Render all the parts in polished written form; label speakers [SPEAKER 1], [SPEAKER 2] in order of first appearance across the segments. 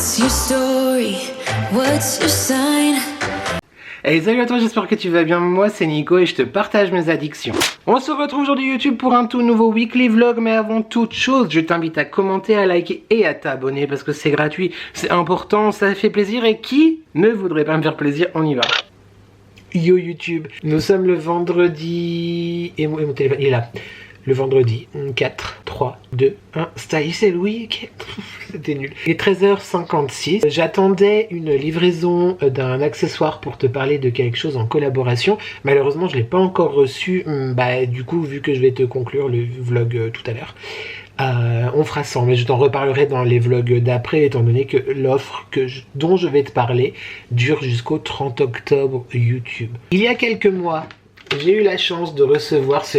[SPEAKER 1] What's your story? What's your sign?
[SPEAKER 2] Hey, salut à toi, j'espère que tu vas bien. Moi c'est Nico et je te partage mes addictions. On se retrouve aujourd'hui YouTube pour un tout nouveau weekly vlog, mais avant toute chose, je t'invite à commenter, à liker et à t'abonner parce que c'est gratuit, c'est important, ça fait plaisir et qui ne voudrait pas me faire plaisir? On y va. Yo YouTube, nous sommes le vendredi et mon téléphone il est là. Le vendredi 4, 3, 2, 1, c'est le week. C'était nul. Il est 13h56. J'attendais une livraison d'un accessoire pour te parler de quelque chose en collaboration. Malheureusement, je ne l'ai pas encore reçu. Du coup, vu que je vais te conclure le vlog tout à l'heure, on fera ça, mais je t'en reparlerai dans les vlogs d'après, étant donné que l'offre dont je vais te parler dure jusqu'au 30 octobre YouTube. Il y a quelques mois, j'ai eu la chance de recevoir ce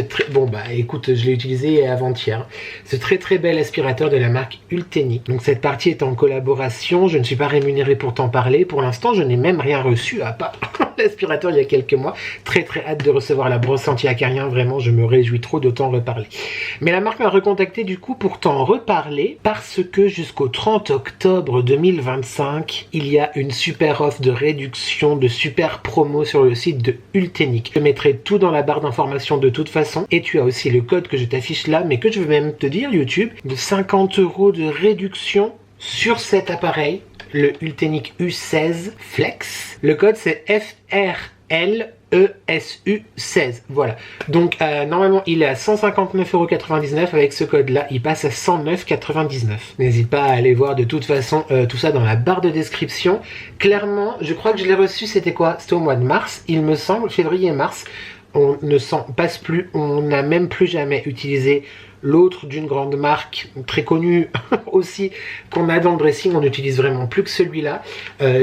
[SPEAKER 2] écoute, je l'ai utilisé avant-hier, ce très bel aspirateur de la marque Ultenic. Donc cette partie est en collaboration, je ne suis pas rémunéré pour t'en parler. Pour l'instant, je n'ai même rien reçu à part l'aspirateur il y a quelques mois. Très hâte de recevoir la brosse anti-acarien, vraiment, je me réjouis trop de t'en reparler. Mais la marque m'a recontacté du coup pour t'en reparler parce que jusqu'au 30 octobre 2025, il y a une super offre de réduction, de super promo sur le site de Ultenic. Je mettrai tout dans la barre d'information de toute façon, et tu as aussi le code que je t'affiche là, mais que je vais même te dire YouTube, de 50 € de réduction sur cet appareil, le Ultenic U16 Flex. Le code c'est FRLESU16. Voilà. Donc normalement il est à 159,99 €. Avec ce code là il passe à 109,99 €. N'hésite pas à aller voir de toute façon tout ça dans la barre de description. Clairement, je crois que je l'ai reçu, c'était quoi? C'était au mois de mars, il me semble, février-mars. On ne s'en passe plus, on n'a même plus jamais utilisé l'autre d'une grande marque très connue aussi qu'on a dans le dressing. On n'utilise vraiment plus que celui-là.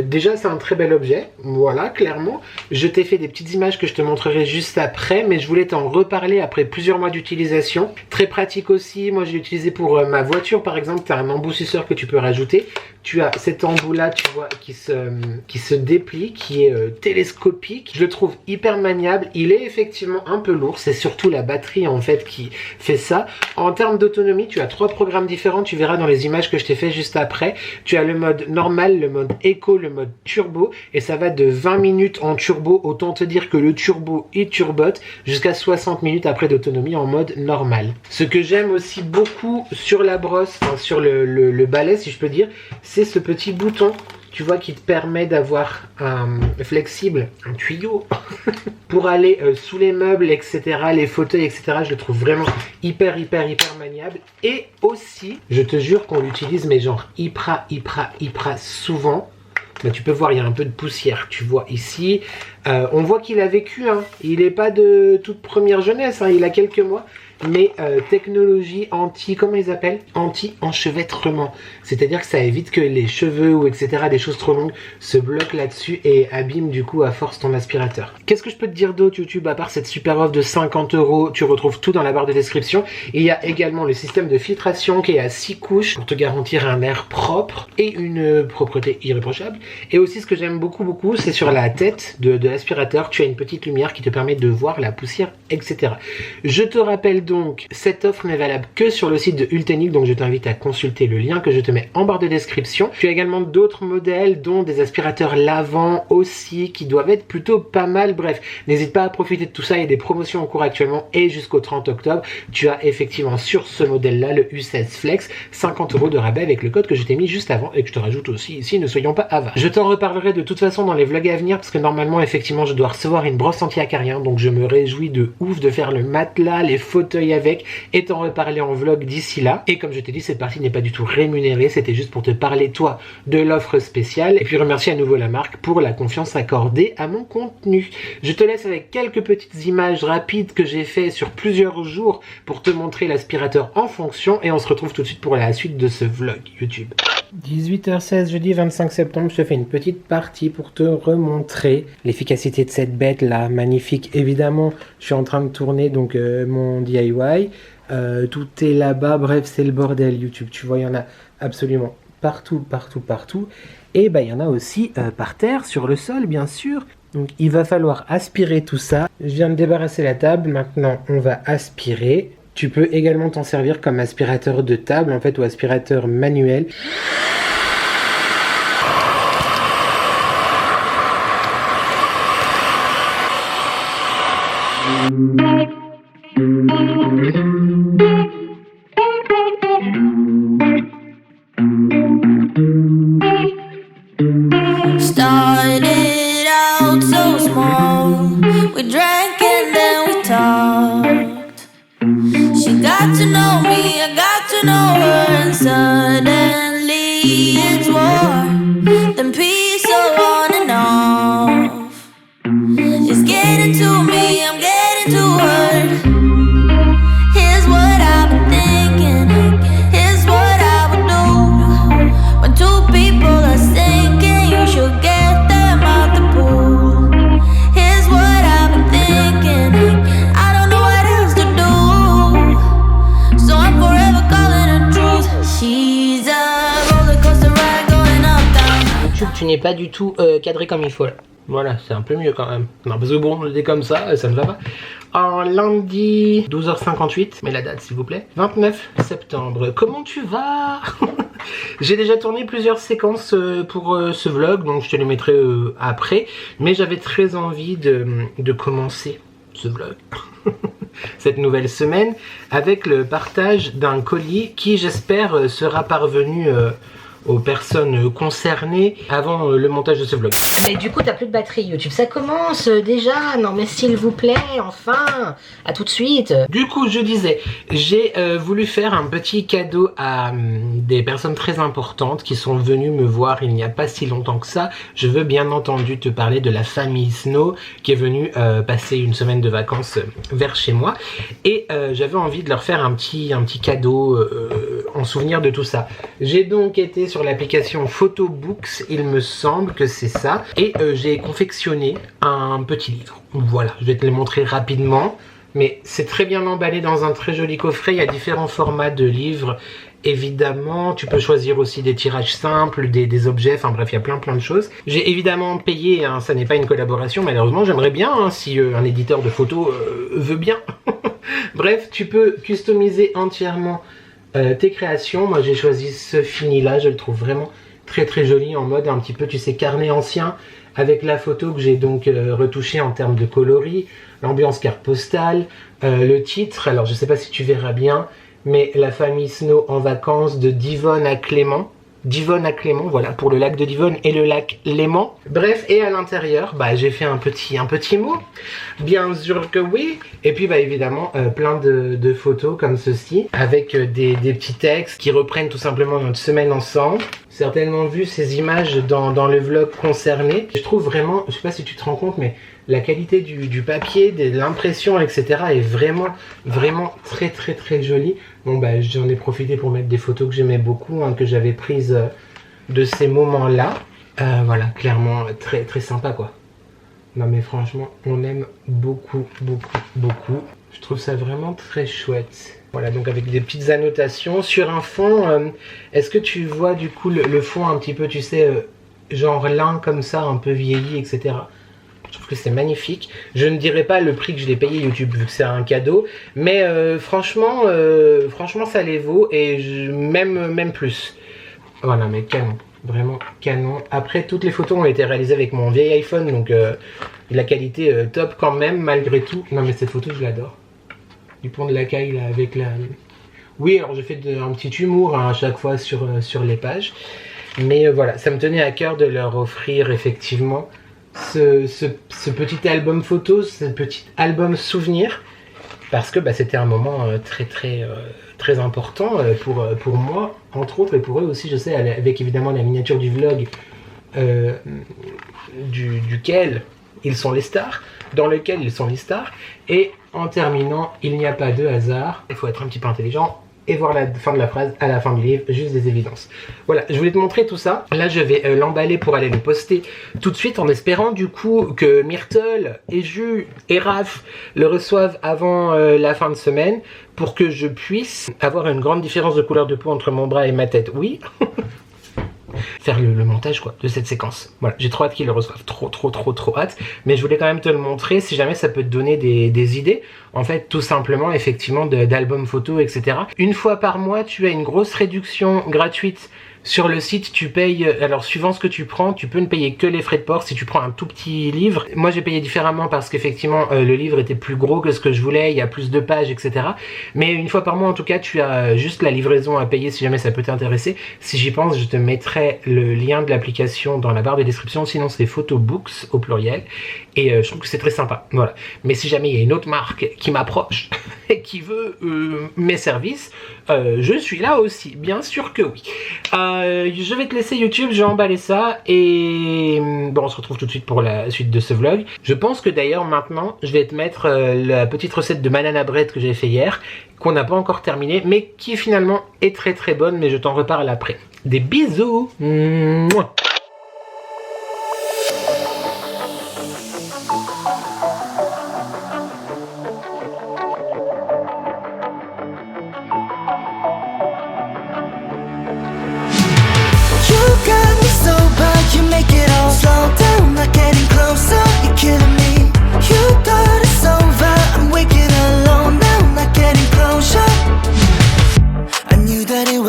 [SPEAKER 2] Déjà c'est un très bel objet, voilà, clairement. Je t'ai fait des petites images que je te montrerai juste après, mais je voulais t'en reparler après plusieurs mois d'utilisation. Très pratique aussi, moi je l'ai utilisé pour ma voiture par exemple. Tu as un embout suceur que tu peux rajouter. Tu as cet embout là, tu vois, qui se déplie, qui est télescopique. Je le trouve hyper maniable. Il est effectivement un peu lourd, c'est surtout la batterie en fait qui fait ça. En termes d'autonomie, tu as 3 programmes différents, tu verras dans les images que je t'ai fait juste après. Tu as le mode normal, le mode éco, le mode turbo, et ça va de 20 minutes en turbo, autant te dire que le turbo il turbote, jusqu'à 60 minutes après d'autonomie en mode normal. Ce que j'aime aussi beaucoup sur la brosse, enfin sur le balai si je peux dire, c'est ce petit bouton, tu vois, qui te permet d'avoir un flexible, un tuyau pour aller sous les meubles, etc., les fauteuils, etc. Je le trouve vraiment hyper maniable. Et aussi, je te jure qu'on l'utilise, mais genre hyper souvent. Bah, tu peux voir, il y a un peu de poussière, tu vois ici. On voit qu'il a vécu, hein. Il n'est pas de toute première jeunesse, hein. Il a quelques mois. Mais technologie comment ils appellent? Anti-enchevêtrement. C'est-à-dire que ça évite que les cheveux ou etc., des choses trop longues, se bloquent là-dessus et abîment du coup à force ton aspirateur. Qu'est-ce que je peux te dire d'autre YouTube, à part cette super offre de 50 €? Tu retrouves tout dans la barre de description. Et il y a également le système de filtration qui est à 6 couches pour te garantir un air propre et une propreté irréprochable. Et aussi ce que j'aime beaucoup, c'est sur la tête de l'aspirateur, tu as une petite lumière qui te permet de voir la poussière, etc. Je te rappelle donc, cette offre n'est valable que sur le site de Ultenic, donc je t'invite à consulter le lien que je te mets en barre de description. Tu as également d'autres modèles, dont des aspirateurs lavants aussi, qui doivent être plutôt pas mal. Bref, n'hésite pas à profiter de tout ça, il y a des promotions en cours actuellement, et jusqu'au 30 octobre, tu as effectivement sur ce modèle-là, le U16 Flex, 50 € de rabais avec le code que je t'ai mis juste avant, et que je te rajoute aussi ici, ne soyons pas avares. Je t'en reparlerai de toute façon dans les vlogs à venir, parce que normalement, effectivement, je dois recevoir une brosse anti-acarien, donc je me réjouis de ouf de faire le matelas, les fauteuils avec, et t'en reparler en vlog d'ici là. Et comme je t'ai dit, cette partie n'est pas du tout rémunérée, c'était juste pour te parler toi de l'offre spéciale, et puis remercier à nouveau la marque pour la confiance accordée à mon contenu. Je te laisse avec quelques petites images rapides que j'ai fait sur plusieurs jours pour te montrer l'aspirateur en fonction, et on se retrouve tout de suite pour la suite de ce vlog YouTube. 18h16, jeudi 25 septembre, je te fais une petite partie pour te remontrer l'efficacité de cette bête là, magnifique. Évidemment, je suis en train de tourner donc mon DIY, tout est là-bas, bref c'est le bordel YouTube, tu vois, il y en a absolument partout, et il y en a aussi par terre, sur le sol bien sûr. Donc il va falloir aspirer tout ça. Je viens de débarrasser la table, maintenant on va aspirer. Tu peux également t'en servir comme aspirateur de table en fait, ou aspirateur manuel.
[SPEAKER 1] Started out so small. We drank and then we talked. She got to know me, I got to know her, and suddenly it's war. Then peace so on and off. She's getting to me, I'm getting to her. Here's what I've been thinking. Here's what I would do when two people are sinking. You should get them out the pool. Here's what I've been thinking. I don't know what else to do, so I'm forever calling her truth. She's a roller coaster ride going up, down.
[SPEAKER 2] YouTube, tu n'es pas du tout cadré comme il faut là. Voilà, c'est un peu mieux quand même. Non, parce que bon, j'étais comme ça ne va pas. En lundi, 12h58, mais la date s'il vous plaît. 29 septembre. Comment tu vas? J'ai déjà tourné plusieurs séquences pour ce vlog, donc je te les mettrai après. Mais j'avais très envie de commencer ce vlog. Cette nouvelle semaine avec le partage d'un colis qui j'espère sera parvenu aux personnes concernées avant le montage de ce vlog.
[SPEAKER 3] Mais du coup t'as plus de batterie YouTube, ça commence déjà, non mais s'il vous plaît, enfin, à tout de suite.
[SPEAKER 2] Du coup je disais, j'ai voulu faire un petit cadeau à des personnes très importantes qui sont venues me voir il n'y a pas si longtemps que ça. Je veux bien entendu te parler de la famille Snow qui est venue passer une semaine de vacances vers chez moi et j'avais envie de leur faire un petit cadeau en souvenir de tout ça. J'ai donc été sur l'application Photobooks, il me semble que c'est ça, et j'ai confectionné un petit livre. Voilà, je vais te le montrer rapidement, mais c'est très bien emballé dans un très joli coffret. Il y a différents formats de livres. Évidemment, tu peux choisir aussi des tirages simples, des objets, enfin bref, il y a plein de choses. J'ai évidemment payé, hein, ça n'est pas une collaboration, malheureusement, j'aimerais bien, hein, si un éditeur de photos veut bien. Bref, tu peux customiser entièrement tes créations. Moi j'ai choisi ce fini là, je le trouve vraiment très joli, en mode un petit peu, tu sais, carnet ancien, avec la photo que j'ai donc retouchée en termes de coloris, l'ambiance carte postale, le titre, alors je sais pas si tu verras bien, mais la famille Snow en vacances de Divonne à Clément. Divonne à Clément, voilà, pour le lac de Divonne et le lac Léman. Bref, et à l'intérieur, bah, j'ai fait un petit mot, bien sûr que oui. Et puis bah, évidemment, plein de photos comme ceci, avec des petits textes qui reprennent tout simplement notre semaine ensemble. Certainement vu ces images dans le vlog concerné. Je trouve vraiment, je sais pas si tu te rends compte, mais la qualité du papier, de l'impression, etc. est vraiment très jolie. Bon bah j'en ai profité pour mettre des photos que j'aimais beaucoup, hein, que j'avais prises de ces moments-là. Voilà, clairement très sympa quoi. Non mais franchement, on aime beaucoup. Je trouve ça vraiment très chouette. Voilà, donc avec des petites annotations sur un fond. Est-ce que tu vois du coup le fond un petit peu, tu sais, genre lin comme ça, un peu vieilli, etc. Je trouve que c'est magnifique. Je ne dirais pas le prix que je l'ai payé YouTube vu que c'est un cadeau, mais franchement ça les vaut, et même plus. Voilà, mais canon, vraiment canon. Après, toutes les photos ont été réalisées avec mon vieil iPhone, donc la qualité top quand même malgré tout. Non mais cette photo je l'adore. Du pont de la Caille là, avec la... Oui, alors j'ai fait un petit humour, hein, à chaque fois sur les pages. Mais voilà, ça me tenait à cœur de leur offrir effectivement ce petit album photo, ce petit album souvenir, parce que bah, c'était un moment très important pour moi, entre autres, et pour eux aussi, je sais, avec évidemment la miniature du vlog duquel ils sont les stars, dans lequel ils sont les stars, et en terminant, il n'y a pas de hasard, il faut être un petit peu intelligent, et voir la fin de la phrase à la fin du livre, juste des évidences. Voilà, je voulais te montrer tout ça. Là, je vais l'emballer pour aller le poster tout de suite, en espérant du coup que Myrtle et Jus et Raph le reçoivent avant la fin de semaine, pour que je puisse avoir une grande différence de couleur de peau entre mon bras et ma tête. Oui. Faire le montage quoi de cette séquence. Voilà, j'ai trop hâte qu'ils le reçoivent, trop hâte, mais je voulais quand même te le montrer si jamais ça peut te donner des idées, en fait, tout simplement, effectivement, d'albums photos, etc. Une fois par mois, tu as une grosse réduction gratuite Sur le site, tu payes, alors suivant ce que tu prends, tu peux ne payer que les frais de port si tu prends un tout petit livre. Moi j'ai payé différemment parce qu'effectivement le livre était plus gros que ce que je voulais, il y a plus de pages, etc. Mais une fois par mois en tout cas, tu as juste la livraison à payer si jamais ça peut t'intéresser. Si j'y pense, je te mettrai le lien de l'application dans la barre de description, sinon c'est Photobooks au pluriel. Et je trouve que c'est très sympa, voilà. Mais si jamais il y a une autre marque qui m'approche et qui veut mes services, je suis là aussi, bien sûr que oui. Je vais te laisser YouTube, je vais emballer ça et bon, on se retrouve tout de suite pour la suite de ce vlog. Je pense que d'ailleurs maintenant, je vais te mettre la petite recette de banana bread que j'ai fait hier, qu'on n'a pas encore terminée, mais qui finalement est très très bonne, mais je t'en reparle après. Des bisous. Mouah.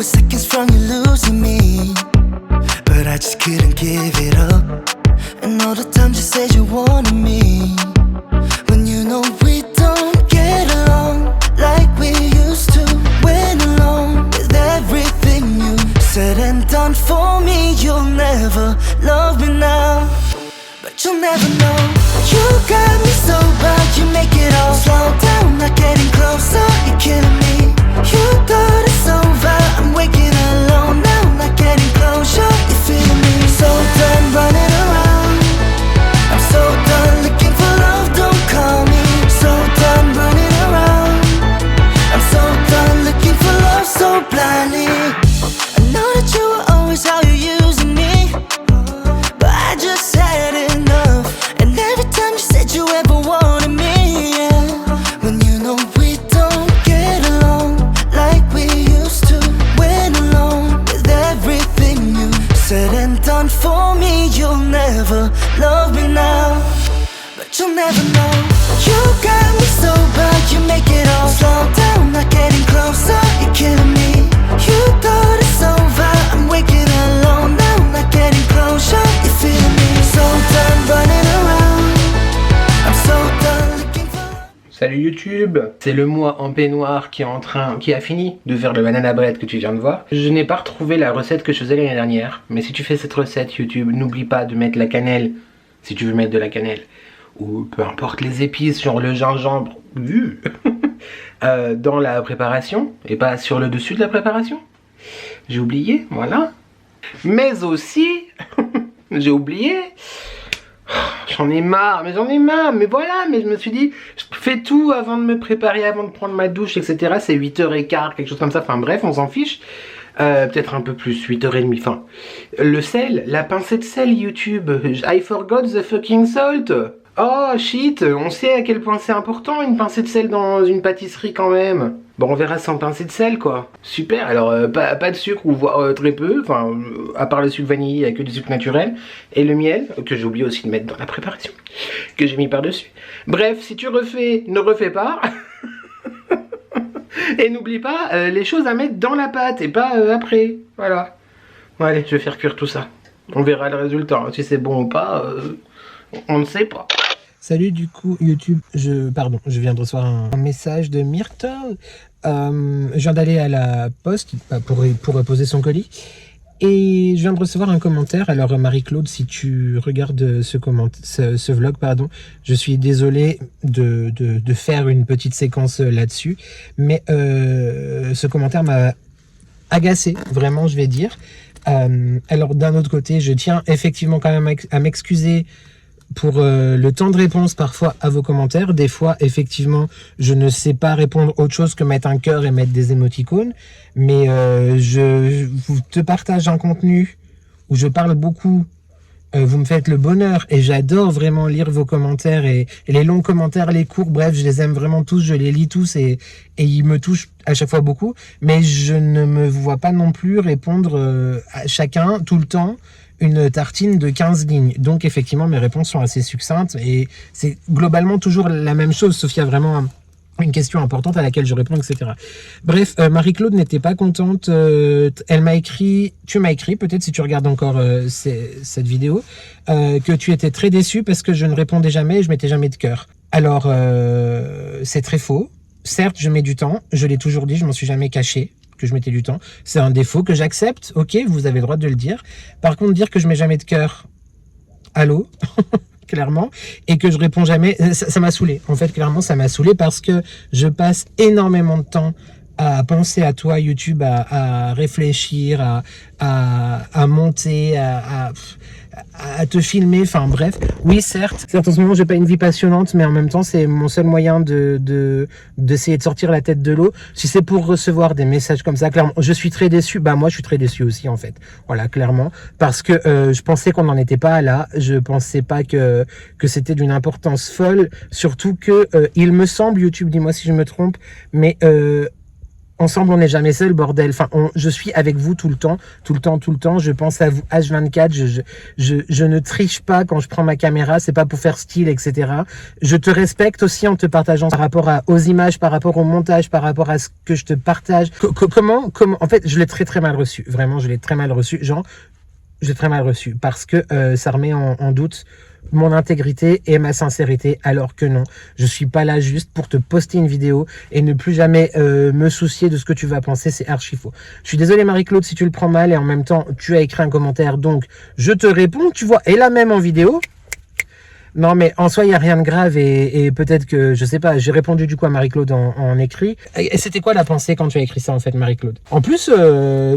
[SPEAKER 1] Seconds from you losing me, but I just couldn't give it up. And all the times you said you wanted me, when you know we don't get along like we used to. Went along with everything you said and done for me. You'll never love me now, but you'll never know. You got me so bad, you make it all slow down, not getting closer, you're killing me. You thought it's over, I'm waking alone now, not getting closure, you're feeling me. So done running around, I'm so done looking for love, don't call me. So done running around, I'm so done looking for love so blindly. I know that you were always how you're using me, but I just had enough. And every time you said you ever wanted me, yeah, when you know we don't get along like we used to. Went along with everything you said and done for me. You'll never love me now, but you'll never know. You got me so bad, you make it all slow down, not getting closer, you're killing me. You thought it's over, I'm waking alone now, not getting closure, you're feeling me. So done running around, I'm so done looking for.
[SPEAKER 2] Salut YouTube, c'est le moi en peignoir qui a fini de faire le banana bread que tu viens de voir. Je n'ai pas retrouvé la recette que je faisais l'année dernière, mais si tu fais cette recette YouTube, n'oublie pas de mettre la cannelle, si tu veux mettre de la cannelle, ou peu importe les épices, genre le gingembre, dans la préparation, et pas sur le dessus de la préparation. J'ai oublié, voilà. Mais aussi, j'ai oublié... J'en ai marre, mais voilà, mais je me suis dit, je fais tout avant de me préparer, avant de prendre ma douche, etc. C'est 8h15, quelque chose comme ça, enfin bref, on s'en fiche. Peut-être un peu plus, 8h30, enfin. Le sel, la pincée de sel YouTube, I forgot the fucking salt. Oh shit, on sait à quel point c'est important une pincée de sel dans une pâtisserie quand même. Bon, on verra sans pincée de sel quoi. Super, alors pas de sucre ou voire très peu, enfin à part le sucre vanille, il n'y a que du sucre naturel. Et le miel, que j'ai oublié aussi de mettre dans la préparation, que j'ai mis par-dessus. Bref, si tu refais, ne refais pas. Et n'oublie pas les choses à mettre dans la pâte et pas après, voilà. Bon allez, je vais faire cuire tout ça. On verra le résultat, si c'est bon ou pas, on ne sait pas. Salut du coup YouTube, je viens de recevoir un message de Myrtle. Je viens d'aller à la poste pour poser son colis. Et je viens de recevoir un commentaire. Alors Marie-Claude, si tu regardes ce vlog, pardon, je suis désolé de faire une petite séquence là-dessus. Mais ce commentaire m'a agacé, vraiment je vais dire. Alors d'un autre côté, je tiens effectivement quand même à m'excuser pour le temps de réponse parfois à vos commentaires. Des fois, effectivement, je ne sais pas répondre autre chose que mettre un cœur et mettre des émoticônes. Mais je te partage un contenu où je parle beaucoup. Vous me faites le bonheur et j'adore vraiment lire vos commentaires et les longs commentaires, les courts, bref, je les aime vraiment tous, je les lis tous et ils me touchent à chaque fois beaucoup. Mais je ne me vois pas non plus répondre à chacun tout le temps une tartine de 15 lignes. Donc effectivement, mes réponses sont assez succinctes et c'est globalement toujours la même chose, sauf qu'il y a vraiment une question importante à laquelle je réponds, etc. Bref, Marie-Claude n'était pas contente. Elle m'a écrit, tu m'as écrit, peut-être si tu regardes encore cette vidéo, que tu étais très déçu parce que je ne répondais jamais et je mettais jamais de cœur. Alors, c'est très faux. Certes, je mets du temps. Je l'ai toujours dit, je m'en suis jamais caché que je mettais du temps. C'est un défaut que j'accepte. Ok, vous avez le droit de le dire. Par contre, dire que je mets jamais de cœur, allô clairement, et que je réponds jamais, ça m'a saoulé. En fait, clairement, ça m'a saoulé parce que je passe énormément de temps à penser à toi, YouTube, à réfléchir, à monter, à te filmer, enfin bref. Oui, certes, en ce moment, j'ai pas une vie passionnante, mais en même temps, c'est mon seul moyen d'essayer de sortir la tête de l'eau. Si c'est pour recevoir des messages comme ça, clairement, je suis très déçu. Bah, moi, je suis très déçu aussi, en fait. Voilà, clairement. Parce que je pensais qu'on n'en était pas là. Je pensais pas que c'était d'une importance folle. Surtout que, il me semble, YouTube, dis-moi si je me trompe, mais ensemble, on n'est jamais seul, bordel. Enfin, je suis avec vous tout le temps. Je pense à vous H24. Je ne triche pas quand je prends ma caméra. C'est pas pour faire style, etc. Je te respecte aussi en te partageant par rapport aux images, par rapport au montage, par rapport à ce que je te partage. Comment, en fait, je l'ai très très mal reçu. Vraiment, je l'ai très mal reçu. Genre, je l'ai très mal reçu parce que ça remet en doute mon intégrité et ma sincérité, alors que non, je suis pas là juste pour te poster une vidéo et ne plus jamais me soucier de ce que tu vas penser, c'est archi faux. Je suis désolé Marie-Claude si tu le prends mal et en même temps tu as écrit un commentaire, donc je te réponds, tu vois, et là même en vidéo. Non mais en soi il n'y a rien de grave et peut-être que, je sais pas, j'ai répondu du coup à Marie-Claude en écrit. Et c'était quoi la pensée quand tu as écrit ça en fait Marie-Claude? En plus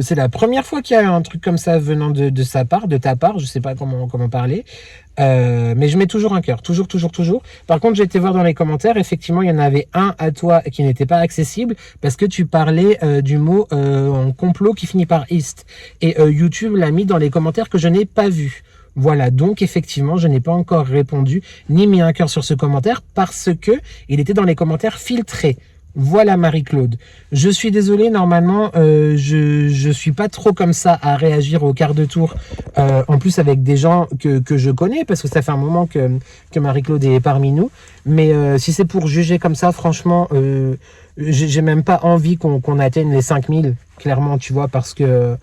[SPEAKER 2] c'est la première fois qu'il y a un truc comme ça venant de sa part, de ta part, je sais pas comment parler. Mais je mets toujours un cœur, toujours. Par contre, j'ai été voir dans les commentaires, effectivement, il y en avait un à toi qui n'était pas accessible parce que tu parlais du mot en complot qui finit par ist. Et YouTube l'a mis dans les commentaires que je n'ai pas vu. Voilà, donc effectivement, je n'ai pas encore répondu ni mis un cœur sur ce commentaire parce que il était dans les commentaires filtrés. Voilà Marie-Claude. Je suis désolé, normalement, je suis pas trop comme ça à réagir au quart de tour. En plus avec des gens que je connais, parce que ça fait un moment que Marie-Claude est parmi nous. Mais si c'est pour juger comme ça, franchement, j'ai même pas envie qu'on atteigne les 5000, clairement, tu vois, parce que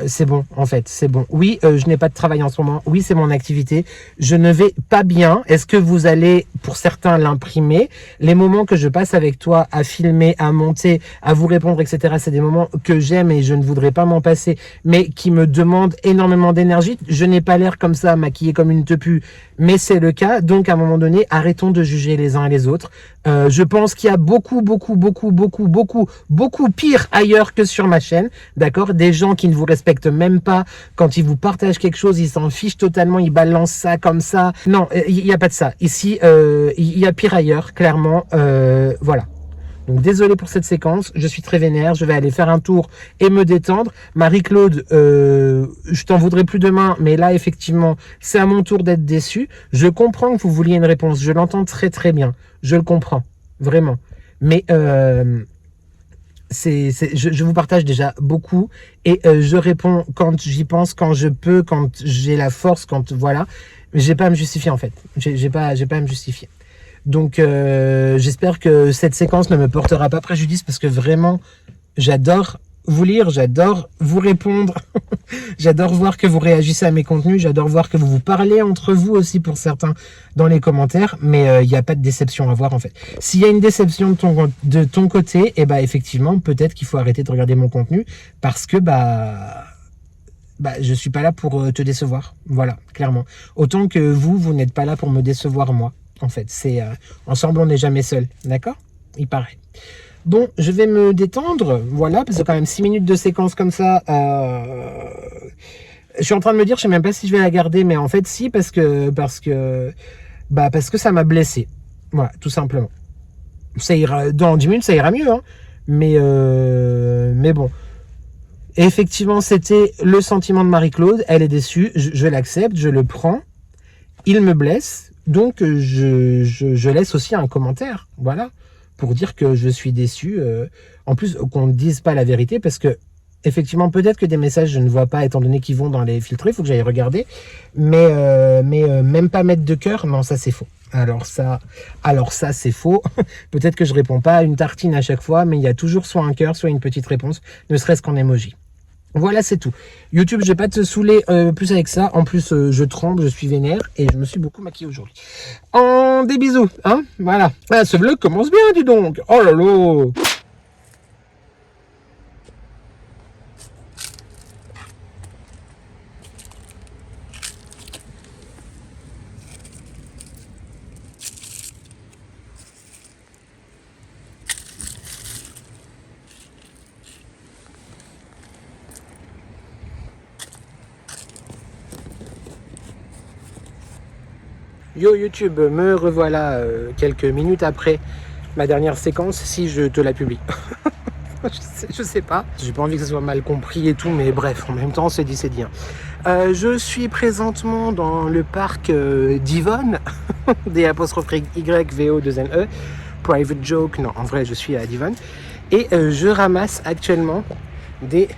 [SPEAKER 2] c'est bon, en fait, c'est bon. Oui, je n'ai pas de travail en ce moment. Oui, c'est mon activité. Je ne vais pas bien. Est-ce que vous allez, pour certains, l'imprimer? Les moments que je passe avec toi à filmer, à monter, à vous répondre, etc., c'est des moments que j'aime et je ne voudrais pas m'en passer, mais qui me demandent énormément d'énergie. Je n'ai pas l'air comme ça, maquillée comme une tepu, mais c'est le cas. Donc, à un moment donné, arrêtons de juger les uns et les autres. Je pense qu'il y a beaucoup pire ailleurs que sur ma chaîne, d'accord? Des gens qui ne vous respectent même pas quand ils vous partagent quelque chose, ils s'en fichent totalement, ils balancent ça comme ça. Non, il n'y a pas de ça. Ici, il y a pire ailleurs, clairement. Voilà. Donc désolé pour cette séquence, je suis très vénère, je vais aller faire un tour et me détendre. Marie-Claude, je t'en voudrais plus demain, mais là effectivement, c'est à mon tour d'être déçu. Je comprends que vous vouliez une réponse, je l'entends très très bien, je le comprends, vraiment. Mais je vous partage déjà beaucoup et je réponds quand j'y pense, quand je peux, quand j'ai la force, quand voilà. J'ai pas à me justifier en fait, j'ai pas à me justifier. Donc j'espère que cette séquence ne me portera pas préjudice parce que vraiment j'adore vous lire, j'adore vous répondre, j'adore voir que vous réagissez à mes contenus, j'adore voir que vous vous parlez entre vous aussi pour certains dans les commentaires, mais il n'y a pas de déception à voir en fait. S'il y a une déception de ton côté, et bah effectivement peut-être qu'il faut arrêter de regarder mon contenu parce que je suis pas là pour te décevoir, voilà, clairement. Autant que vous n'êtes pas là pour me décevoir moi. En fait, c'est ensemble on n'est jamais seul, d'accord? Il paraît. Bon, je vais me détendre, voilà, parce que quand même 6 minutes de séquence comme ça, je suis en train de me dire, je sais même pas si je vais la garder, mais en fait si, parce que ça m'a blessé, voilà, tout simplement. Ça ira, dans 10 minutes ça ira mieux, hein, mais bon. Et effectivement, c'était le sentiment de Marie-Claude, elle est déçue, je l'accepte, je le prends, il me blesse. Donc je laisse aussi un commentaire, voilà, pour dire que je suis déçu. En plus, qu'on ne dise pas la vérité, parce que effectivement, peut-être que des messages je ne vois pas, étant donné qu'ils vont dans les filtres, il faut que j'aille regarder. Mais même pas mettre de cœur, non, ça c'est faux. Alors ça c'est faux. Peut-être que je réponds pas à une tartine à chaque fois, mais il y a toujours soit un cœur, soit une petite réponse, ne serait-ce qu'en emoji. Voilà, c'est tout. YouTube, je vais pas te saouler plus avec ça. En plus, je tremble, je suis vénère et je me suis beaucoup maquillée aujourd'hui. Des bisous, hein. Voilà. Ah, ce vlog commence bien, dis donc. Oh là là. Yo YouTube, me revoilà quelques minutes après ma dernière séquence, si je te la publie. je sais pas, j'ai pas envie que ça soit mal compris et tout, mais bref, en même temps c'est dit, je suis présentement dans le parc d'Yvonne, D'_YVO2NE, private joke, non en vrai je suis à d'Yvonne, et je ramasse actuellement des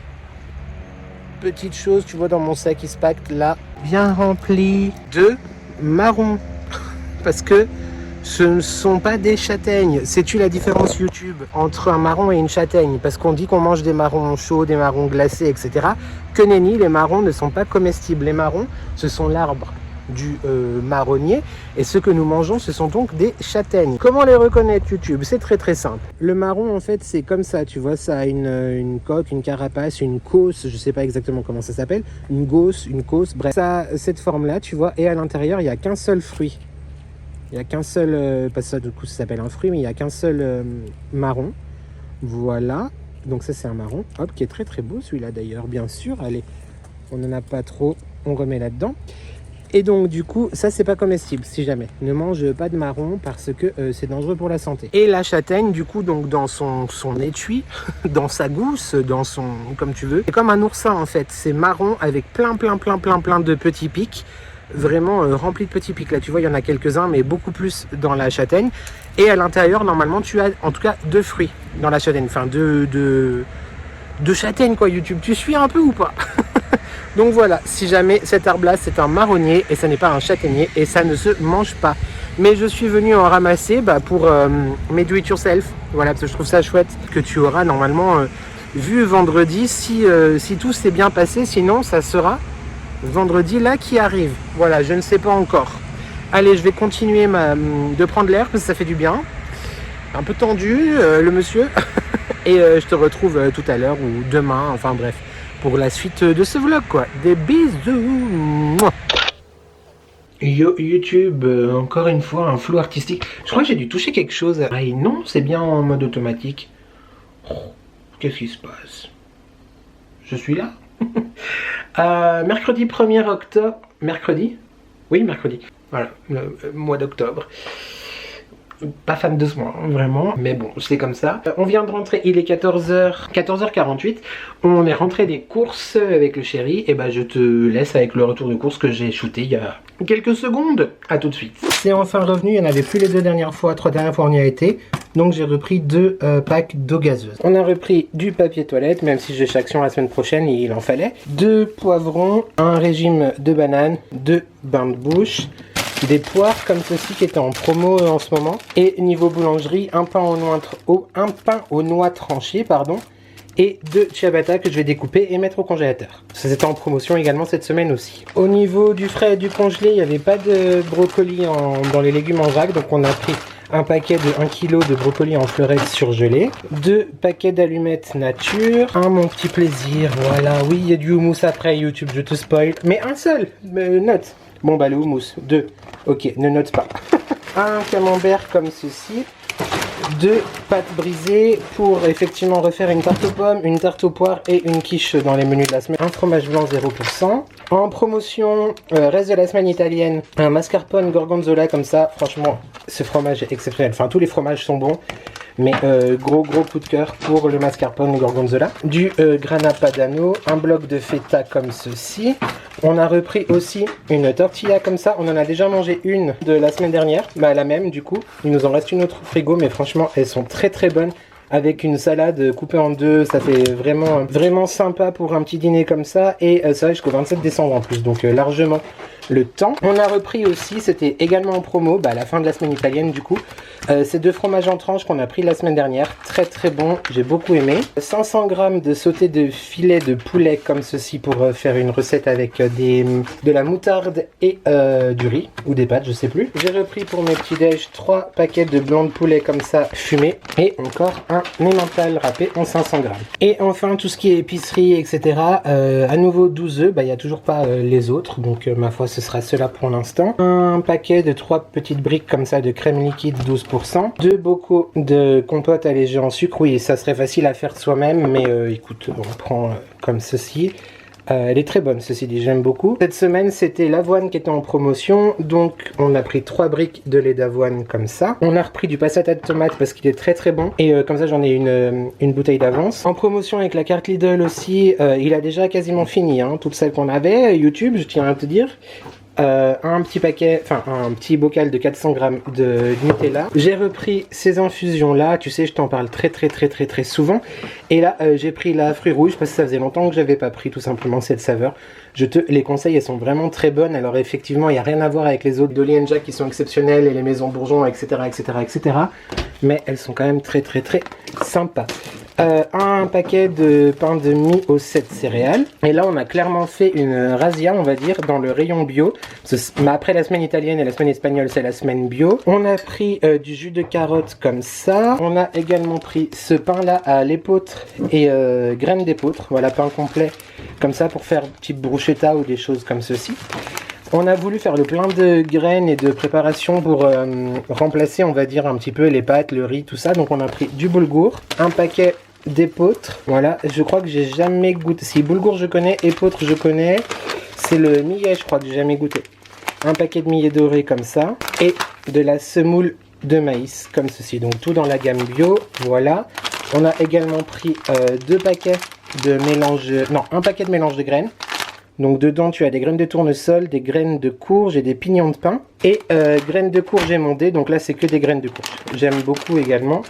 [SPEAKER 2] petites choses, tu vois dans mon sac Ispact là, bien rempli de marron, parce que ce ne sont pas des châtaignes. Sais-tu la différence YouTube entre un marron et une châtaigne? Parce qu'on dit qu'on mange des marrons chauds, des marrons glacés, etc. Que nenni, les marrons ne sont pas comestibles. Les marrons, ce sont l'arbre du marronnier, et ce que nous mangeons, ce sont donc des châtaignes. Comment les reconnaître YouTube? C'est très très simple. Le marron en fait c'est comme ça, tu vois, ça a une coque, une carapace, une causse, je sais pas exactement comment ça s'appelle, une gausse, une causse, bref, ça a cette forme là, tu vois, et à l'intérieur il n'y a qu'un seul fruit. Il n'y a qu'un seul, pas ça du coup ça s'appelle un fruit, mais il n'y a qu'un seul marron. Voilà, donc ça c'est un marron, hop, qui est très très beau celui-là d'ailleurs, bien sûr. Allez, on n'en a pas trop, on remet là-dedans. Et donc du coup ça c'est pas comestible, si jamais, ne mange pas de marron parce que c'est dangereux pour la santé. Et la châtaigne du coup, donc dans son étui, dans sa gousse, dans son, comme tu veux, c'est comme un oursin en fait, c'est marron avec plein de petits pics, vraiment rempli de petits pics. Là tu vois il y en a quelques-uns, mais beaucoup plus dans la châtaigne. Et à l'intérieur normalement tu as en tout cas 2 fruits dans la châtaigne, enfin deux châtaignes quoi YouTube, tu suis un peu ou pas? Donc voilà, si jamais cet arbre-là, c'est un marronnier et ça n'est pas un châtaignier et ça ne se mange pas. Mais je suis venu en ramasser pour mes do-it-yourself. Voilà, parce que je trouve ça chouette que tu auras normalement vu vendredi si tout s'est bien passé. Sinon, ça sera vendredi là qui arrive. Voilà, je ne sais pas encore. Allez, je vais continuer de prendre l'air parce que ça fait du bien. Un peu tendu, le monsieur. Et je te retrouve tout à l'heure ou demain, enfin bref, pour la suite de ce vlog quoi. Des bisous. Yo YouTube, encore une fois un flou artistique. Je crois que j'ai dû toucher quelque chose. Ah non, c'est bien en mode automatique. Oh, qu'est-ce qui se passe? Je suis là. Mercredi 1er octobre. Mercredi? Oui, mercredi. Voilà, le mois d'octobre. Pas fan de ce mois, hein, vraiment, mais bon, c'est comme ça. On vient de rentrer, il est 14h48. On est rentré des courses avec le chéri, et bah je te laisse avec le retour de course que j'ai shooté il y a quelques secondes. À tout de suite. C'est enfin revenu, il n'y en avait plus les 3 dernières fois on y a été. Donc j'ai repris 2 packs d'eau gazeuse. On a repris du papier toilette, même si j'ai Action la semaine prochaine, il en fallait. 2 poivrons, un régime de bananes, 2 bains de bouche, des poires comme ceci qui étaient en promo en ce moment. Et niveau boulangerie, un pain aux noix tranchées, pardon, et 2 ciabatta que je vais découper et mettre au congélateur. Ça c'était en promotion également cette semaine aussi. Au niveau du frais et du congelé, il n'y avait pas de brocoli dans les légumes en vrac, donc on a pris un paquet de 1 kg de brocoli en fleurettes surgelé, 2 paquets d'allumettes nature, un mon petit plaisir, voilà, oui il y a du houmous après YouTube, je te spoil, mais un seul, note. Bon bah le houmous, 2, ok, ne note pas. Un camembert comme ceci, 2 pâtes brisées pour effectivement refaire une tarte aux pommes, une tarte aux poires et une quiche dans les menus de la semaine. Un fromage blanc 0%. En promotion, reste de la semaine italienne, un mascarpone gorgonzola comme ça. Franchement, ce fromage est exceptionnel. Enfin, tous les fromages sont bons. Mais gros coup de cœur pour le mascarpone gorgonzola. Du grana padano, un bloc de feta comme ceci. On a repris aussi une tortilla comme ça. On en a déjà mangé une de la semaine dernière. Bah la même du coup. Il nous en reste une autre au frigo. Mais franchement, elles sont très bonnes. Avec une salade coupée en 2. Ça fait vraiment sympa pour un petit dîner comme ça. Et ça va jusqu'au 27 décembre en plus. Donc largement le temps. On a repris aussi, c'était également en promo, à la fin de la semaine italienne du coup, ces 2 fromages en tranches qu'on a pris la semaine dernière. Très très bon, j'ai beaucoup aimé. 500 g de sauté de filet de poulet comme ceci pour faire une recette avec de la moutarde et du riz ou des pâtes, je sais plus. J'ai repris pour mes petits déj 3 paquets de blanc de poulet comme ça fumé et encore un emmental râpé en 500 g. Et enfin tout ce qui est épicerie etc. À nouveau 12 œufs, il n'y a toujours pas les autres, donc ma foi ce sera cela pour l'instant. Un paquet de 3 petites briques comme ça de crème liquide 12%. 2 bocaux de compote allégée en sucre, oui ça serait facile à faire soi-même mais écoute on prend comme ceci. Elle est très bonne ceci dit, j'aime beaucoup. Cette semaine c'était l'avoine qui était en promotion, donc on a pris 3 briques de lait d'avoine comme ça. On a repris du passata de tomate parce qu'il est très très bon et comme ça j'en ai une bouteille d'avance. En promotion avec la carte Lidl aussi, il a déjà quasiment fini, hein, toute celle qu'on avait. YouTube, je tiens à te dire. Un petit paquet, enfin un petit bocal de 400 g de Nutella. J'ai repris ces infusions là, tu sais je t'en parle très souvent. Et là j'ai pris la fruit rouge parce que ça faisait longtemps que j'avais pas pris tout simplement cette saveur. Je te les conseille, elles sont vraiment très bonnes. Alors effectivement il n'y a rien à voir avec les autres Dolly & Jack qui sont exceptionnelles et les maisons Bourgeon etc. Mais elles sont quand même très sympas. Un paquet de pain de mie aux 7 céréales. Et là on a clairement fait une razzia on va dire dans le rayon bio. Mais après la semaine italienne et la semaine espagnole c'est la semaine bio. On a pris du jus de carotte comme ça. On a également pris ce pain là à l'épeautre et graines d'épeautre. Voilà, pain complet comme ça pour faire type bruschetta ou des choses comme ceci. On a voulu faire le plein de graines et de préparation pour remplacer on va dire un petit peu les pâtes, le riz, tout ça. Donc on a pris du boulgour, un paquet d'épeautre. Voilà, je crois que j'ai jamais goûté. Si boulgour je connais, épeautre je connais. C'est le millet je crois que j'ai jamais goûté. Un paquet de millet doré comme ça. Et de la semoule de maïs comme ceci. Donc tout dans la gamme bio. Voilà. On a également pris 2 paquets de mélange... Non, un paquet de mélange de graines. Donc dedans tu as des graines de tournesol, des graines de courge et des pignons de pain. Et graines de courge émondées, donc là c'est que des graines de courge. J'aime beaucoup également.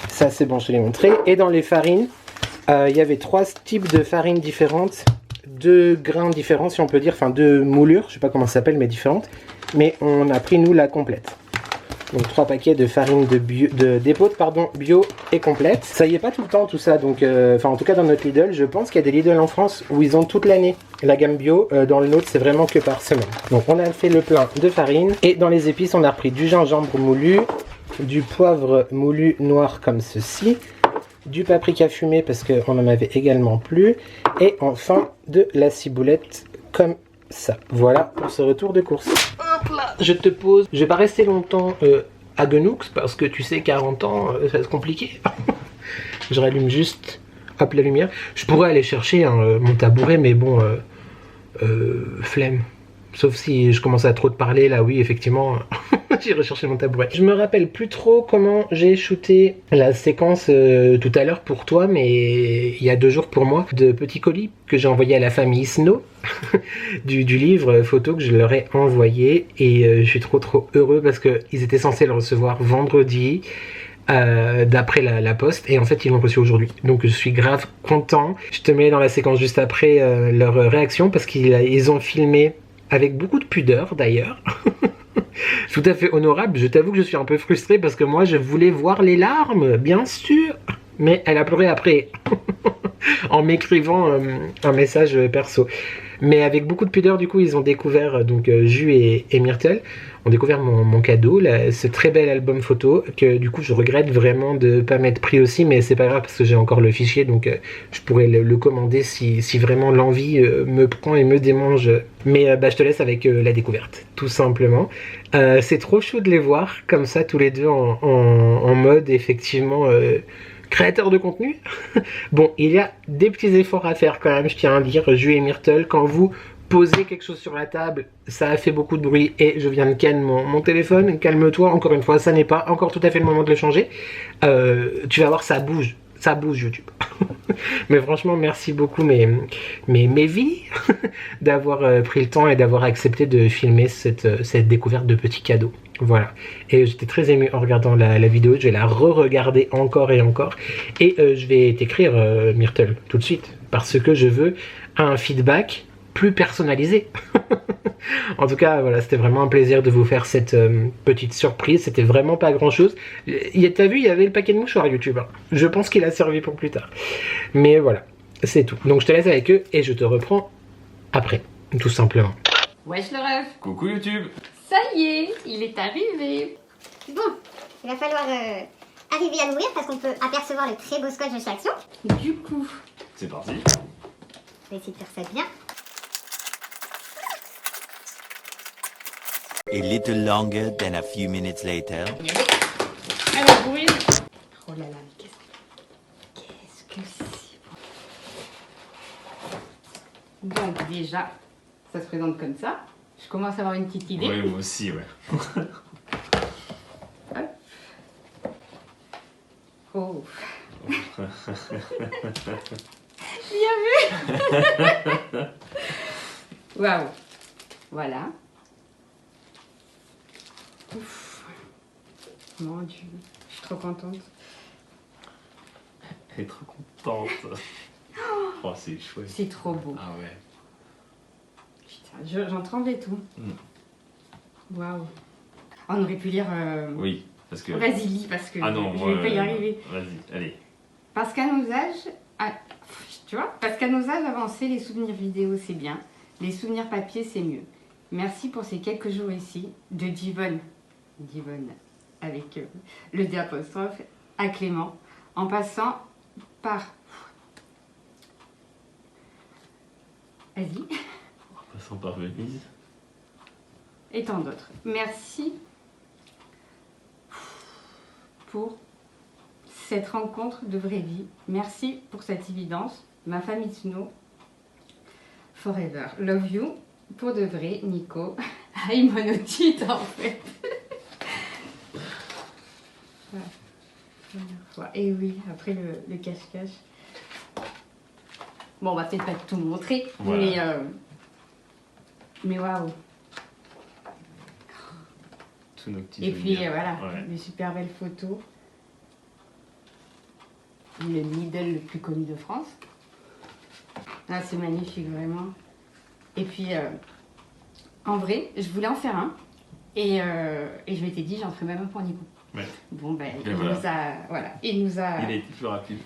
[SPEAKER 2] Ça c'est bon, je te l'ai montré. Et dans les farines, il y avait 3 types de farines différentes. 2 grains différents si on peut dire, enfin 2 moulures, je sais pas comment ça s'appelle mais différentes. Mais on a pris nous la complète. Donc 3 paquets de farine d'épeautre bio et complète. Ça y est pas tout le temps tout ça, donc enfin en tout cas dans notre Lidl, je pense qu'il y a des Lidl en France où ils ont toute l'année la gamme bio. Dans le nôtre c'est vraiment que par semaine. Donc on a fait le plein de farine et dans les épices on a repris du gingembre moulu, du poivre moulu noir comme ceci, du paprika fumé parce qu'on en avait également plus et enfin de la ciboulette comme ça. Voilà pour ce retour de course. Hop là, je te pose. Je vais pas rester longtemps à Genoux parce que tu sais 40 ans ça va être compliqué. Je rallume juste hop la lumière. Je pourrais aller chercher mon tabouret mais bon flemme. Sauf si je commence à trop te parler là, oui effectivement j'irai chercher mon tabouret. Je me rappelle plus trop comment j'ai shooté la séquence tout à l'heure pour toi, mais il y a 2 jours pour moi, de petits colis que j'ai envoyé à la famille Snow du livre photo que je leur ai envoyé et je suis trop heureux parce qu'ils étaient censés le recevoir vendredi. D'après la poste et en fait ils l'ont reçu aujourd'hui, donc je suis grave content. Je te mets dans la séquence juste après leur réaction parce qu'ils ont filmé avec beaucoup de pudeur d'ailleurs. Tout à fait honorable. Je t'avoue que je suis un peu frustré parce que moi je voulais voir les larmes bien sûr, mais elle a pleuré après en m'écrivant un message perso. Mais avec beaucoup de pudeur, du coup, ils ont découvert, donc Jus et Myrtle, ont découvert mon cadeau, ce très bel album photo, que du coup, je regrette vraiment de ne pas m'être pris aussi, mais c'est pas grave parce que j'ai encore le fichier, donc je pourrais le commander si vraiment l'envie me prend et me démange. Mais je te laisse avec la découverte, tout simplement. C'est trop chou de les voir, comme ça, tous les deux en mode, effectivement... créateur de contenu. Bon, il y a des petits efforts à faire quand même, je tiens à dire, Jus et Myrtle, quand vous posez quelque chose sur la table, ça a fait beaucoup de bruit et je viens de ken mon téléphone, calme-toi, encore une fois, ça n'est pas encore tout à fait le moment de le changer. Tu vas voir, ça bouge YouTube. Mais franchement, merci beaucoup mes vies d'avoir pris le temps et d'avoir accepté de filmer cette découverte de petits cadeaux. Voilà, et j'étais très ému en regardant la vidéo, je vais la re-regarder encore et encore, et je vais t'écrire Myrtle tout de suite, parce que je veux un feedback plus personnalisé. En tout cas, voilà, c'était vraiment un plaisir de vous faire cette petite surprise. C'était vraiment pas grand chose. T'as vu, il y avait le paquet de mouchoirs YouTube. Hein. Je pense qu'il a servi pour plus tard. Mais voilà, c'est tout. Donc je te laisse avec eux et je te reprends après, tout simplement.
[SPEAKER 4] Wesh le ref.
[SPEAKER 5] Coucou YouTube.
[SPEAKER 4] Ça y est, il est arrivé.
[SPEAKER 6] Bon, il va falloir arriver à l'ouvrir parce qu'on peut apercevoir le très beau scotch de chez Action.
[SPEAKER 4] Du coup,
[SPEAKER 5] C'est parti.
[SPEAKER 6] On va essayer de faire ça bien.
[SPEAKER 7] A little longer than a few minutes later.
[SPEAKER 4] alors bruit. Oh là là, mais qu'est-ce que c'est bon. Donc déjà, ça se présente comme ça. Je commence à avoir une petite idée.
[SPEAKER 5] Oui, moi aussi, ouais.
[SPEAKER 4] Hop. Oh. Bien vu. Waouh. Voilà. Ouf. Mon Dieu, je suis trop contente.
[SPEAKER 5] Elle est trop contente. Oh, c'est chouette.
[SPEAKER 4] C'est trop beau.
[SPEAKER 5] Ah ouais.
[SPEAKER 4] Putain, j'en tremblais tout. Waouh. On aurait pu lire.
[SPEAKER 5] Oui, parce que...
[SPEAKER 4] Vas-y, lis parce que
[SPEAKER 5] Ah non,
[SPEAKER 4] je
[SPEAKER 5] moi...
[SPEAKER 4] vais pas y arriver.
[SPEAKER 5] Vas-y, allez.
[SPEAKER 4] Parce qu'à nos âges, tu vois, parce qu'à nos âges avancés, les souvenirs vidéo c'est bien, les souvenirs papier c'est mieux. Merci pour ces quelques jours ici de Divonne avec le D apostrophe à Clément, en passant par. Vas-y.
[SPEAKER 5] En passant par Venise.
[SPEAKER 4] Et tant d'autres. Merci pour cette rencontre de vraie vie. Merci pour cette évidence. Ma famille Snow. Forever. Love you. Pour de vrai, Nico. Aïe, monotite en fait. Voilà. Première fois. Et oui, après le cache-cache. Bon, on va peut-être pas tout montrer,
[SPEAKER 5] Voilà.
[SPEAKER 4] mais waouh.
[SPEAKER 5] Tous nos petits
[SPEAKER 4] Et puis
[SPEAKER 5] souvenirs.
[SPEAKER 4] voilà,
[SPEAKER 5] Ouais.
[SPEAKER 4] des super belles photos. Le Lidl le plus connu de France. Ah, c'est magnifique, vraiment. Et puis, en vrai, je voulais en faire un. Et je m'étais dit, j'en ferai même un pour Nico.
[SPEAKER 5] Ouais.
[SPEAKER 4] Bon, ben,
[SPEAKER 5] Et
[SPEAKER 4] il
[SPEAKER 5] voilà.
[SPEAKER 4] nous a... Voilà, il nous a...
[SPEAKER 5] Il a été plus rapide.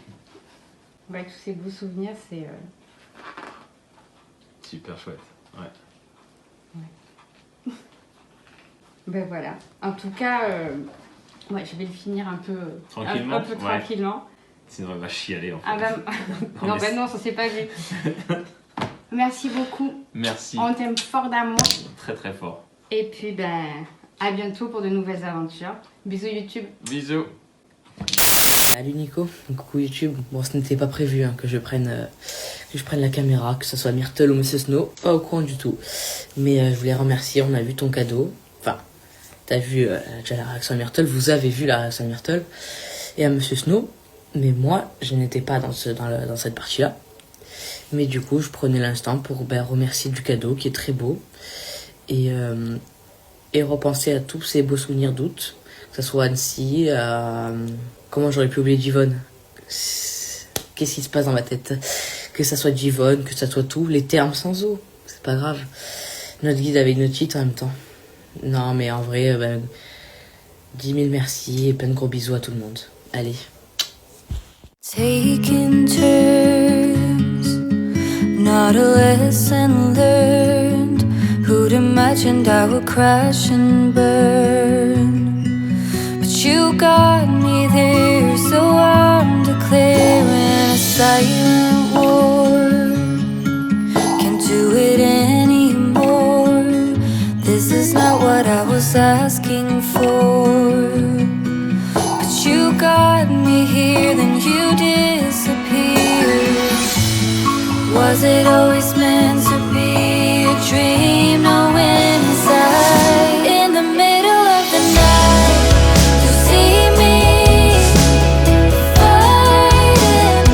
[SPEAKER 4] Ouais, tous ces beaux souvenirs, c'est...
[SPEAKER 5] Super chouette. Ouais.
[SPEAKER 4] Ben voilà. En tout cas, ouais, je vais le finir un peu...
[SPEAKER 5] Tranquillement,
[SPEAKER 4] Un peu
[SPEAKER 5] ouais.
[SPEAKER 4] tranquillement.
[SPEAKER 5] Sinon, elle va chialer en fait.
[SPEAKER 4] Ah ben... non,
[SPEAKER 5] mais
[SPEAKER 4] ben non, ça s'est pas vu. Merci beaucoup.
[SPEAKER 5] Merci.
[SPEAKER 4] On t'aime fort d'amour.
[SPEAKER 5] Très très fort.
[SPEAKER 4] Et puis, ben, à bientôt pour de nouvelles aventures. Bisous YouTube.
[SPEAKER 5] Bisous.
[SPEAKER 3] Salut Nico, coucou YouTube. Bon, ce n'était pas prévu hein, que je prenne la caméra, que ce soit Myrtle ou Monsieur Snow, pas au courant du tout. Mais je voulais remercier, on a vu ton cadeau. Enfin, t'as vu déjà la réaction à Myrtle, vous avez vu la réaction à Myrtle et à Monsieur Snow. Mais moi, je n'étais pas dans cette partie-là. Mais du coup, je prenais l'instant pour remercier du cadeau qui est très beau. Et repenser à tous ces beaux souvenirs d'août. Que ce soit Annecy, comment j'aurais pu oublier Divonne. Qu'est-ce qui se passe dans ma tête? Que ça soit Divonne, que ça soit tout, les termes sans eau, c'est pas grave. Notre guide avec nos titres en même temps. Non mais en vrai, 10 000 merci et plein de gros bisous à tout le monde. Allez.
[SPEAKER 1] Taking turns, not a lesson learned. Who'd imagined I would crash and burn? But you got me there, so I'm declaring a silent war. Can't do it anymore. This is not what I was asking for. But you got me here, then you disappeared. Was it always meant to be a dream? Knowing inside, in the middle of the night, you see me fighting,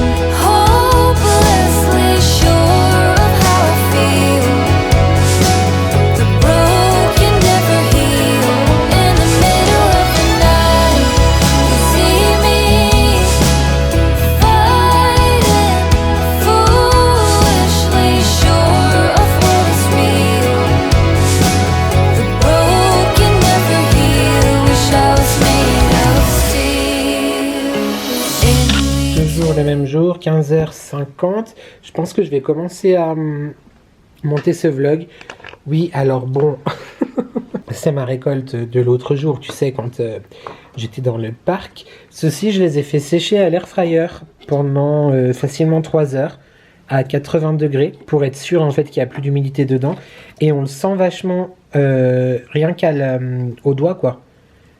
[SPEAKER 1] hopelessly sure of how I feel. The broken never heal. In the middle of the night, you see me fighting, foolishly sure of
[SPEAKER 2] toujours le même jour, 15h50. Je pense que je vais commencer à monter ce vlog. Oui, alors bon, c'est ma récolte de l'autre jour, tu sais, quand j'étais dans le parc. Ceux-ci, je les ai fait sécher à l'air fryer pendant facilement 3 heures à 80 degrés pour être sûr en fait qu'il n'y a plus d'humidité dedans. Et on le sent vachement rien au doigt, quoi.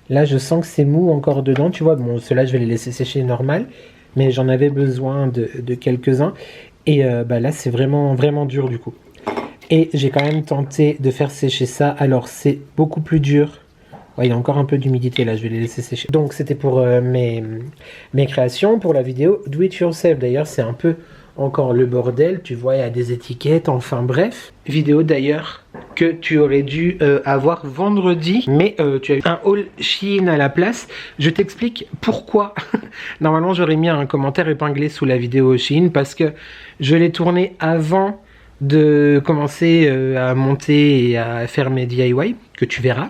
[SPEAKER 2] Là, je sens que c'est mou encore dedans, tu vois. Bon, ceux-là, je vais les laisser sécher normal, mais j'en avais besoin de quelques-uns. Et là, c'est vraiment, vraiment dur, du coup. Et j'ai quand même tenté de faire sécher ça. Alors, c'est beaucoup plus dur. Ouais, il y a encore un peu d'humidité, là, je vais les laisser sécher. Donc, c'était pour mes créations, pour la vidéo Do It Yourself. D'ailleurs, c'est un peu encore le bordel. Tu vois, il y a des étiquettes, enfin bref. Vidéo, d'ailleurs, que tu aurais dû avoir vendredi, mais tu as eu un haul Shein à la place. Je t'explique pourquoi. Normalement, j'aurais mis un commentaire épinglé sous la vidéo Shein parce que je l'ai tourné avant de commencer à monter et à faire mes DIY, que tu verras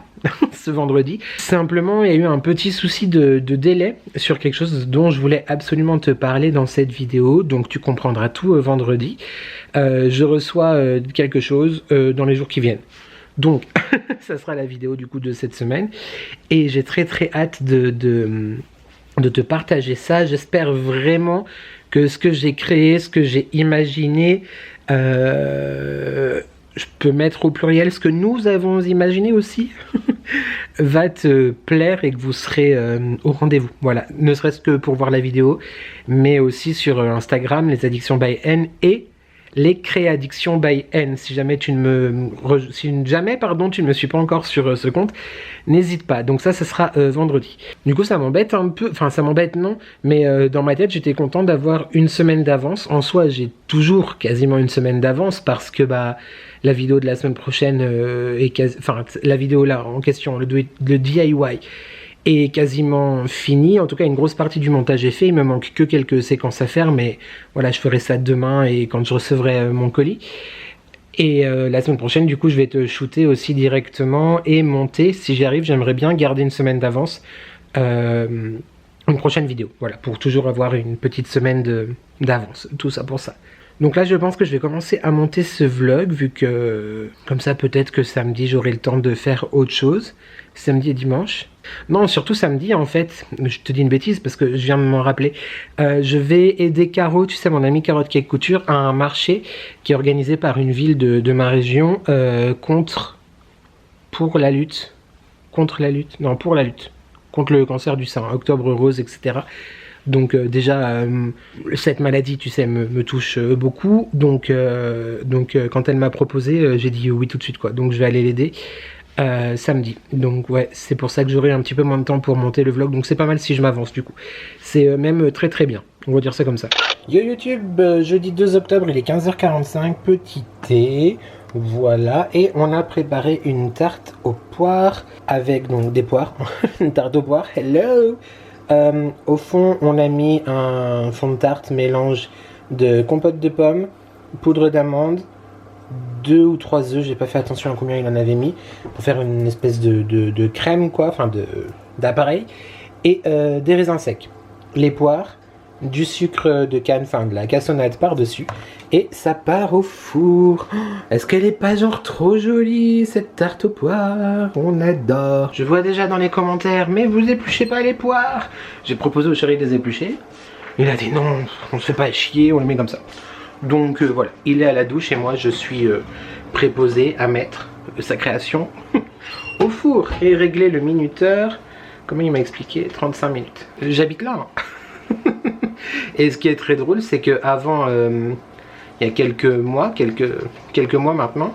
[SPEAKER 2] ce vendredi. Simplement, il y a eu un petit souci de délai sur quelque chose dont je voulais absolument te parler dans cette vidéo, donc tu comprendras tout vendredi. Je reçois quelque chose dans les jours qui viennent. Donc, ça sera la vidéo du coup de cette semaine. Et j'ai très très hâte de te partager ça. J'espère vraiment que ce que j'ai créé, ce que j'ai imaginé, je peux mettre au pluriel ce que nous avons imaginé aussi, va te plaire et que vous serez au rendez-vous. Voilà, ne serait-ce que pour voir la vidéo, mais aussi sur Instagram, les Addictions by N et les Créaddictions by N. Si jamais tu ne me suis pas encore sur ce compte, n'hésite pas. Donc ça sera vendredi. Du coup, ça m'embête un peu. Enfin, ça m'embête non, mais dans ma tête, j'étais content d'avoir une semaine d'avance. En soi, j'ai toujours quasiment une semaine d'avance parce que la vidéo de la semaine prochaine la vidéo là en question, le DIY est quasiment fini. En tout cas, une grosse partie du montage est fait. Il me manque que quelques séquences à faire, mais voilà, je ferai ça demain et quand je recevrai mon colis. Et la semaine prochaine, du coup, je vais te shooter aussi directement et monter. Si j'y arrive, j'aimerais bien garder une semaine d'avance. Une prochaine vidéo, voilà, pour toujours avoir une petite semaine d'avance. Tout ça pour ça. Donc là, je pense que je vais commencer à monter ce vlog, vu que comme ça, peut-être que samedi, j'aurai le temps de faire autre chose. Samedi et dimanche. Non, surtout samedi, en fait. Je te dis une bêtise parce que je viens de m'en rappeler. Je vais aider Caro, tu sais, mon ami Carotte Cake Couture, à un marché qui est organisé par une ville de ma région contre la lutte contre le cancer du sein, Octobre Rose, etc. Donc déjà, cette maladie, tu sais, me touche beaucoup. Donc quand elle m'a proposé, j'ai dit oui tout de suite, quoi. Donc je vais aller l'aider samedi. Donc ouais, c'est pour ça que j'aurai un petit peu moins de temps pour monter le vlog. Donc c'est pas mal si je m'avance du coup. C'est même très très bien. On va dire ça comme ça. Yo YouTube, jeudi 2 octobre, il est 15h45, petit thé. Voilà, et on a préparé une tarte aux poires avec donc des poires. Une tarte aux poires, hello. Au fond, on a mis un fond de tarte mélange de compote de pommes, poudre d'amande, 2 ou 3 œufs, j'ai pas fait attention à combien il en avait mis, pour faire une espèce de crème, quoi, enfin d'appareil, et des raisins secs, les poires, du sucre de canne, enfin de la cassonade par-dessus, et ça part au four. Est-ce qu'elle est pas genre trop jolie cette tarte aux poires? On adore. Je vois déjà dans les commentaires, mais vous épluchez pas les poires. J'ai proposé au chéri de les éplucher. Il a dit non, on se fait pas chier, on les met comme ça. Donc voilà, il est à la douche et moi je suis préposé à mettre sa création au four et régler le minuteur. Comment il m'a expliqué? 35 minutes. J'habite là. Hein. Et ce qui est très drôle, c'est que avant, il y a quelques mois maintenant,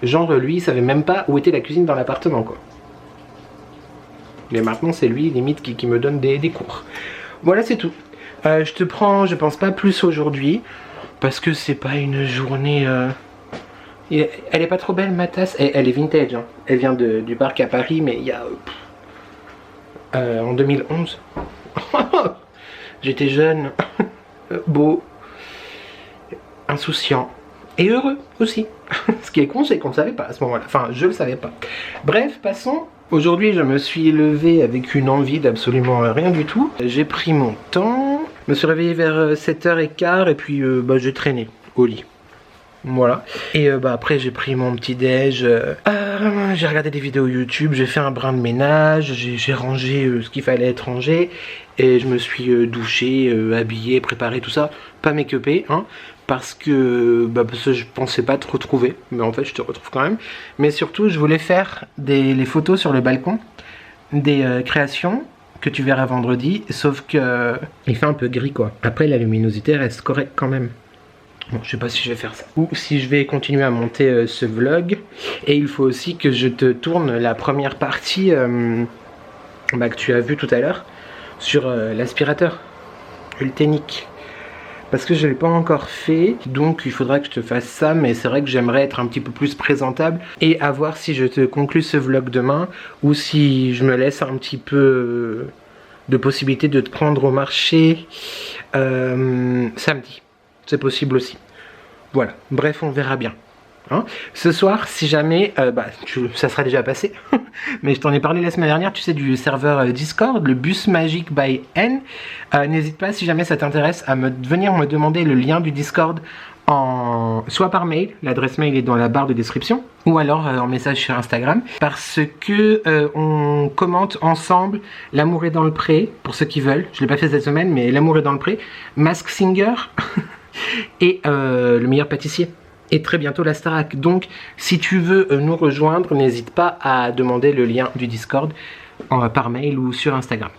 [SPEAKER 2] genre lui il savait même pas où était la cuisine dans l'appartement, quoi. Mais maintenant c'est lui limite qui me donne des cours. Voilà, c'est tout. Je te prends, je pense pas plus aujourd'hui parce que c'est pas une journée. Elle est pas trop belle ma tasse. Elle est vintage. Hein. Elle vient du parc à Paris, mais il y a en 2011. J'étais jeune, beau, insouciant et heureux aussi. Ce qui est con, c'est qu'on ne savait pas à ce moment-là. Enfin, je le savais pas. Bref, passons. Aujourd'hui, je me suis levé avec une envie d'absolument rien du tout. J'ai pris mon temps Je me suis réveillé vers 7h15 et puis j'ai traîné au lit. Voilà. Et après j'ai pris mon petit déj, j'ai regardé des vidéos YouTube, j'ai fait un brin de ménage, j'ai rangé ce qu'il fallait être rangé. Et je me suis douché, habillé, préparé, tout ça. Pas make-upé, hein. Parce que je pensais pas te retrouver. Mais en fait je te retrouve quand même. Mais surtout je voulais faire les photos sur le balcon. Des créations que tu verras vendredi. Sauf que il fait un peu gris quoi. Après la luminosité reste correcte quand même. Bon, je sais pas si je vais faire ça ou si je vais continuer à monter ce vlog. Et il faut aussi que je te tourne la première partie que tu as vu tout à l'heure sur l'aspirateur Ultenic. Parce que je ne l'ai pas encore fait, donc il faudra que je te fasse ça. Mais c'est vrai que j'aimerais être un petit peu plus présentable. Et à voir si je te conclue ce vlog demain ou si je me laisse un petit peu de possibilité de te prendre au marché samedi. C'est possible aussi. Voilà, bref, on verra bien. Hein, ce soir, si jamais, ça sera déjà passé, mais je t'en ai parlé la semaine dernière, tu sais, du serveur Discord, le Bus Magic by N. N'hésite pas, si jamais ça t'intéresse, à venir me demander le lien du Discord soit par mail, l'adresse mail est dans la barre de description, ou alors en message sur Instagram, parce que on commente ensemble L'amour est dans le pré, pour ceux qui veulent. Je l'ai pas fait cette semaine, mais L'amour est dans le pré, Mask Singer et le meilleur pâtissier. Et très bientôt la Starac. Donc si tu veux nous rejoindre, n'hésite pas à demander le lien du Discord par mail ou sur Instagram.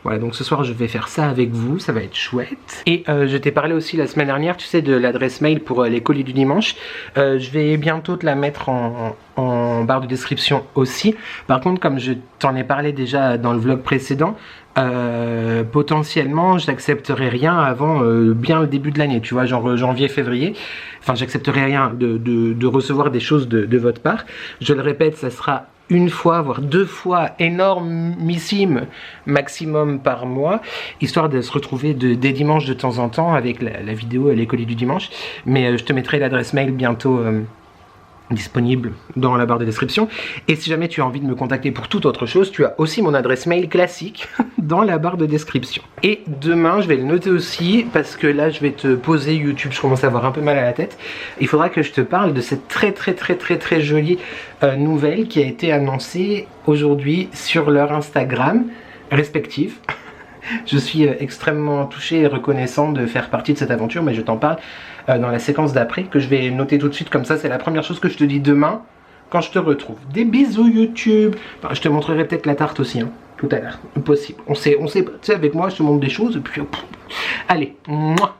[SPEAKER 2] Voilà, donc ce soir je vais faire ça avec vous, ça va être chouette. Et je t'ai parlé aussi la semaine dernière, tu sais, de l'adresse mail pour les colis du dimanche. Je vais bientôt te la mettre en barre de description aussi. Par contre, comme je t'en ai parlé déjà dans le vlog précédent, potentiellement j'accepterai rien avant bien le début de l'année, tu vois, genre janvier, février. Enfin, j'accepterai rien de recevoir des choses de votre part. Je le répète, ça sera une fois, voire 2 fois, énormissime maximum par mois, histoire de se retrouver des dimanches de temps en temps avec la vidéo Les colis du dimanche. Mais je te mettrai l'adresse mail bientôt disponible dans la barre de description. Et si jamais tu as envie de me contacter pour toute autre chose, tu as aussi mon adresse mail classique dans la barre de description. Et demain, je vais le noter aussi, parce que là, je vais te poser YouTube. Je commence à avoir un peu mal à la tête. Il faudra que je te parle de cette très jolie nouvelle qui a été annoncée aujourd'hui sur leur Instagram respectif. Je suis extrêmement touché et reconnaissant de faire partie de cette aventure, mais je t'en parle dans la séquence d'après, que je vais noter tout de suite, comme ça c'est la première chose que je te dis demain quand je te retrouve. Des bisous YouTube. Enfin, je te montrerai peut-être la tarte aussi, hein, tout à l'heure, possible. On sait, tu sais, avec moi je te montre des choses et puis allez, moi.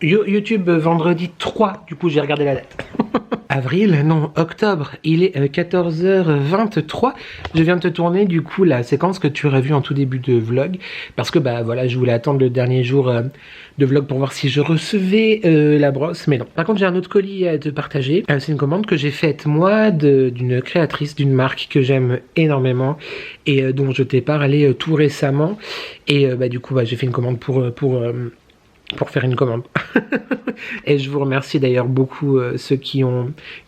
[SPEAKER 2] YouTube vendredi 3, du coup j'ai regardé la date. Avril, non, octobre, il est 14h23. Je viens de te tourner du coup la séquence que tu aurais vue en tout début de vlog, parce que voilà, je voulais attendre le dernier jour de vlog pour voir si je recevais la brosse, mais non. Par contre, j'ai un autre colis à te partager. C'est une commande que j'ai faite moi d'une créatrice d'une marque que j'aime énormément et dont je t'ai parlé tout récemment. Et du coup, j'ai fait une commande pour faire une commande. Et je vous remercie d'ailleurs beaucoup ceux qui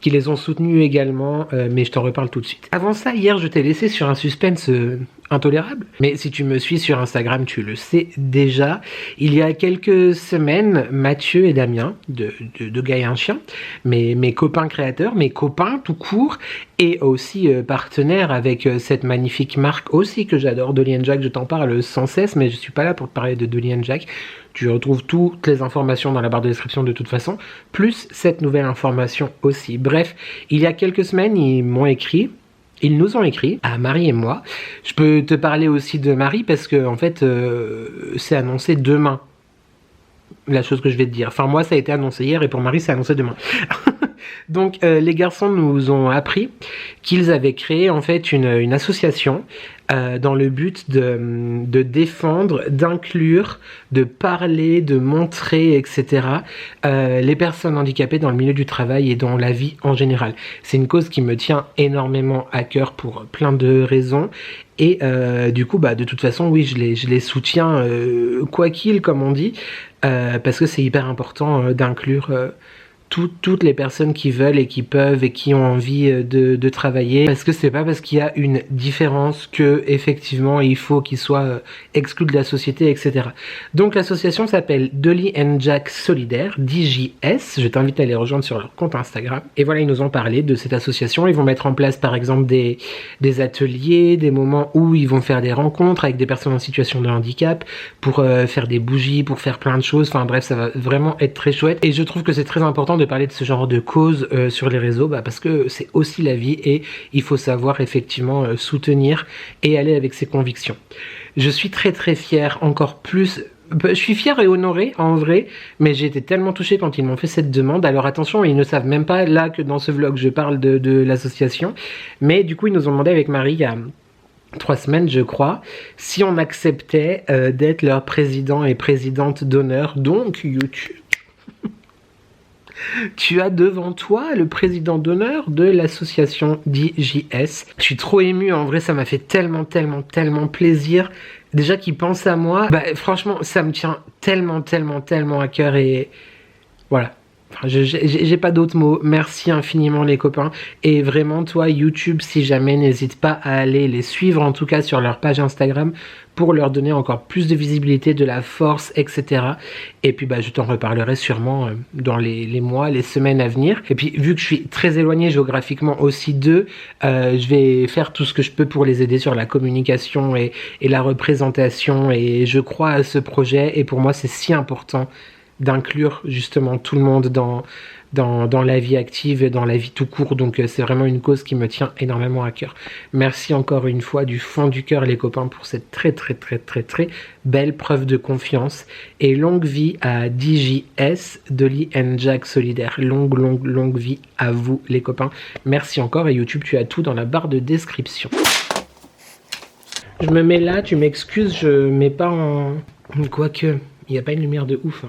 [SPEAKER 2] les ont soutenus également, mais je t'en reparle tout de suite. Avant ça, hier je t'ai laissé sur un suspense intolérable, mais si tu me suis sur Instagram, tu le sais déjà. Il y a quelques semaines, Mathieu et Damien, de Gars et un chien, mes copains créateurs, mes copains tout court, et aussi partenaires avec cette magnifique marque aussi que j'adore, Dolly & Jack. Je t'en parle sans cesse, mais je suis pas là pour te parler de Dolly & Jack. Tu retrouves toutes les informations dans la barre de description de toute façon, plus cette nouvelle information aussi. Bref, il y a quelques semaines, ils nous ont écrit, à Marie et moi. Je peux te parler aussi de Marie parce que en fait, c'est annoncé demain. La chose que je vais te dire. Enfin, moi, ça a été annoncé hier et pour Marie, c'est annoncé demain. Donc, les garçons nous ont appris qu'ils avaient créé en fait une association dans le but de défendre, d'inclure, de parler, de montrer, etc. Les personnes handicapées dans le milieu du travail et dans la vie en général. C'est une cause qui me tient énormément à cœur pour plein de raisons. Et du coup, de toute façon, oui, je les soutiens quoi qu'il, comme on dit, parce que c'est hyper important d'inclure toutes les personnes qui veulent et qui peuvent et qui ont envie de travailler, parce que c'est pas parce qu'il y a une différence que effectivement il faut qu'ils soient exclus de la société, etc. Donc l'association s'appelle Dolly and Jack Solidaire, DJS. Je t'invite à les rejoindre sur leur compte Instagram. Et voilà, ils nous ont parlé de cette association. Ils vont mettre en place par exemple des ateliers, des moments où ils vont faire des rencontres avec des personnes en situation de handicap pour faire des bougies, pour faire plein de choses. Enfin bref, ça va vraiment être très chouette. Et je trouve que c'est très important de parler de ce genre de cause sur les réseaux, parce que c'est aussi la vie et il faut savoir effectivement soutenir et aller avec ses convictions. Je suis très très fière, encore plus. Je suis fière et honorée en vrai, mais j'ai été tellement touchée quand ils m'ont fait cette demande. Alors attention, ils ne savent même pas là que dans ce vlog je parle de l'association, mais du coup ils nous ont demandé avec Marie il y a 3 semaines je crois, si on acceptait d'être leur président et présidente d'honneur, donc YouTube. Tu as devant toi le président d'honneur de l'association DJS. Je suis trop émue, en vrai ça m'a fait tellement plaisir. Déjà qu'ils pensent à moi, franchement ça me tient tellement à cœur et voilà. Enfin, j'ai pas d'autres mots. Merci infiniment les copains. Et vraiment toi YouTube, si jamais, n'hésite pas à aller les suivre, en tout cas sur leur page Instagram, pour leur donner encore plus de visibilité, de la force, etc. Et puis je t'en reparlerai sûrement dans les mois, les semaines à venir. Et puis vu que je suis très éloignée géographiquement aussi d'eux, je vais faire tout ce que je peux pour les aider sur la communication et la représentation. Et je crois à ce projet et pour moi c'est si important d'inclure justement tout le monde dans la vie active et dans la vie tout court. Donc c'est vraiment une cause qui me tient énormément à cœur. Merci encore une fois du fond du cœur les copains pour cette très belle preuve de confiance. Et longue vie à DJS, Dolly and Jack Solidaire. Longue vie à vous les copains. Merci encore et YouTube tu as tout dans la barre de description. Je me mets là, tu m'excuses, je mets pas en... Quoique, il n'y a pas une lumière de ouf.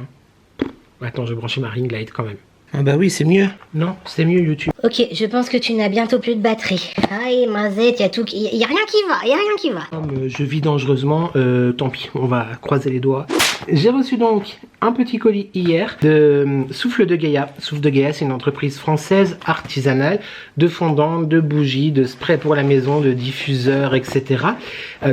[SPEAKER 2] Attends, je vais brancher ma ring light quand même. Ah bah oui, c'est mieux. Non, c'est mieux YouTube.
[SPEAKER 6] Ok, je pense que tu n'as bientôt plus de batterie. Aïe, mazette, y a rien qui va.
[SPEAKER 2] Comme je vis dangereusement, tant pis, on va croiser les doigts. J'ai reçu donc un petit colis hier de Souffle de Gaïa. Souffle de Gaïa, c'est une entreprise française artisanale de fondants, de bougies, de sprays pour la maison, de diffuseurs, etc.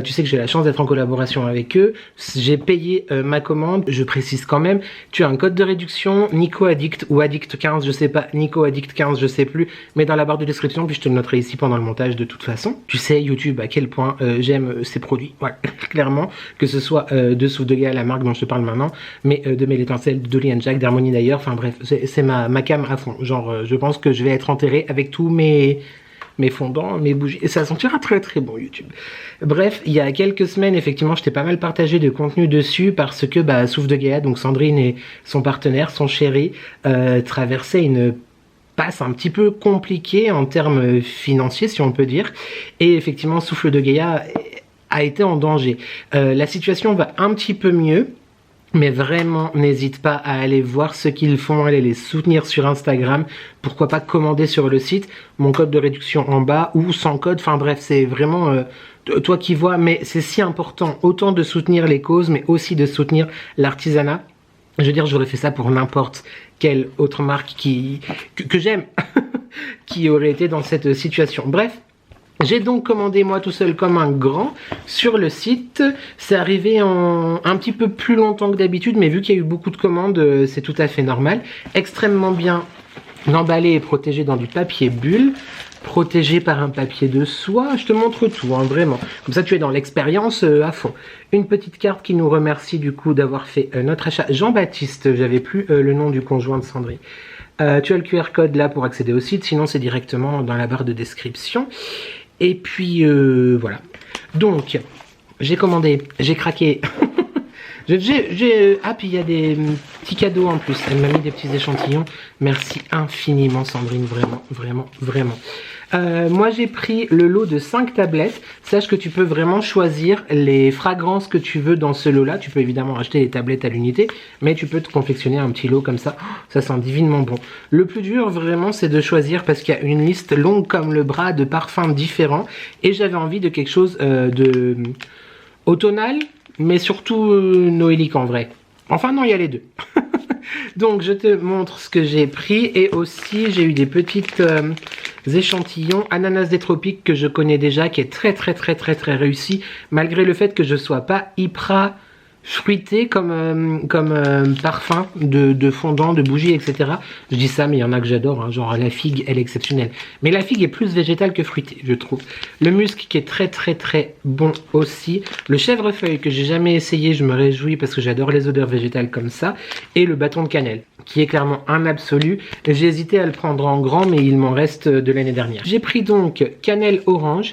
[SPEAKER 2] Tu sais que j'ai la chance d'être en collaboration avec eux. J'ai payé ma commande. Je précise quand même, tu as un code de réduction, Nico Addict ou Addict 15, je sais pas, Nico Addict 15, je sais plus, mais dans la barre de description, puis je te le noterai ici pendant le montage de toute façon. Tu sais YouTube à quel point j'aime ces produits, voilà, clairement, que ce soit de Souffle de Gaïa, la marque dont je te parle maintenant, mais de Mêle Étincelle, de Dolly and Jack, d'Harmonie d'ailleurs, enfin bref, c'est ma cam à fond, genre je pense que je vais être enterré avec tous mes fondants, mes bougies, et ça sentira très bon YouTube. Bref, il y a quelques semaines, effectivement, je t'ai pas mal partagé de contenu dessus parce que Souffle de Gaïa, donc Sandrine et son partenaire, son chéri, traversaient une passe un petit peu compliquée en termes financiers, si on peut dire, et effectivement, Souffle de Gaïa a été en danger. La situation va un petit peu mieux, mais vraiment, n'hésite pas à aller voir ce qu'ils font, aller les soutenir sur Instagram. Pourquoi pas commander sur le site. Mon code de réduction en bas ou sans code. Enfin bref, c'est vraiment toi qui vois. Mais c'est si important, autant de soutenir les causes, mais aussi de soutenir l'artisanat. Je veux dire, j'aurais fait ça pour n'importe quelle autre marque que j'aime, qui aurait été dans cette situation. Bref. J'ai donc commandé moi tout seul comme un grand sur le site. C'est arrivé en un petit peu plus longtemps que d'habitude, mais vu qu'il y a eu beaucoup de commandes, c'est tout à fait normal. Extrêmement bien emballé et protégé dans du papier bulle, protégé par un papier de soie. Je te montre tout, vraiment. Comme ça, tu es dans l'expérience à fond. Une petite carte qui nous remercie du coup d'avoir fait notre achat. Jean-Baptiste, j'avais plus le nom du conjoint de Sandrine. Tu as le QR code là pour accéder au site, sinon c'est directement dans la barre de description. Et puis voilà. Donc, j'ai commandé, j'ai craqué. Ah, puis il y a des petits cadeaux en plus. Elle m'a mis des petits échantillons. Merci infiniment Sandrine, vraiment. Moi j'ai pris le lot de 5 tablettes. Sache que tu peux vraiment choisir les fragrances que tu veux dans ce lot là. Tu peux évidemment acheter les tablettes à l'unité, mais tu peux te confectionner un petit lot comme ça. Ça sent divinement bon. Le plus dur vraiment c'est de choisir, parce qu'il y a une liste longue comme le bras de parfums différents, et j'avais envie de quelque chose de automnal, mais surtout noélique en vrai. Enfin non, il y a les deux. Donc je te montre ce que j'ai pris et aussi j'ai eu des petites échantillons ananas des tropiques que je connais déjà, qui est très réussi, malgré le fait que je sois pas hyper fruité comme parfum de fondant, de bougie, etc. Je dis ça, mais il y en a que j'adore, hein, genre la figue, elle est exceptionnelle. Mais la figue est plus végétale que fruitée, je trouve. Le musc qui est très bon aussi. Le chèvrefeuille que j'ai jamais essayé, je me réjouis parce que j'adore les odeurs végétales comme ça. Et le bâton de cannelle, qui est clairement un absolu. J'ai hésité à le prendre en grand, mais il m'en reste de l'année dernière. J'ai pris donc cannelle orange.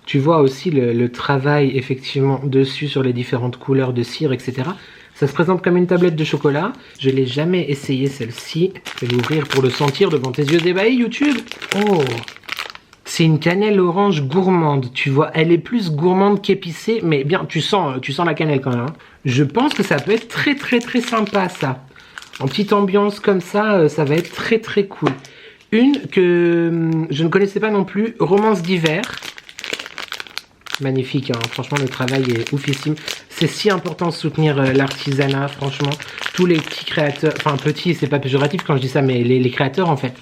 [SPEAKER 2] Tu vois aussi le travail effectivement dessus sur les différentes couleurs de cire, etc. Ça se présente comme une tablette de chocolat. Je l'ai jamais essayé celle-ci. Je vais l'ouvrir pour le sentir devant tes yeux ébahis, YouTube. Oh, c'est une cannelle orange gourmande. Tu vois, elle est plus gourmande qu'épicée, mais bien, tu sens la cannelle quand même. Hein. Je pense que ça peut être très sympa ça. En petite ambiance comme ça, ça va être très cool. Une que je ne connaissais pas non plus, romance d'hiver. Magnifique, hein. Franchement le travail est oufissime. C'est si important de soutenir l'artisanat, franchement. Tous les petits créateurs, enfin petits, c'est pas péjoratif quand je dis ça, mais les créateurs en fait.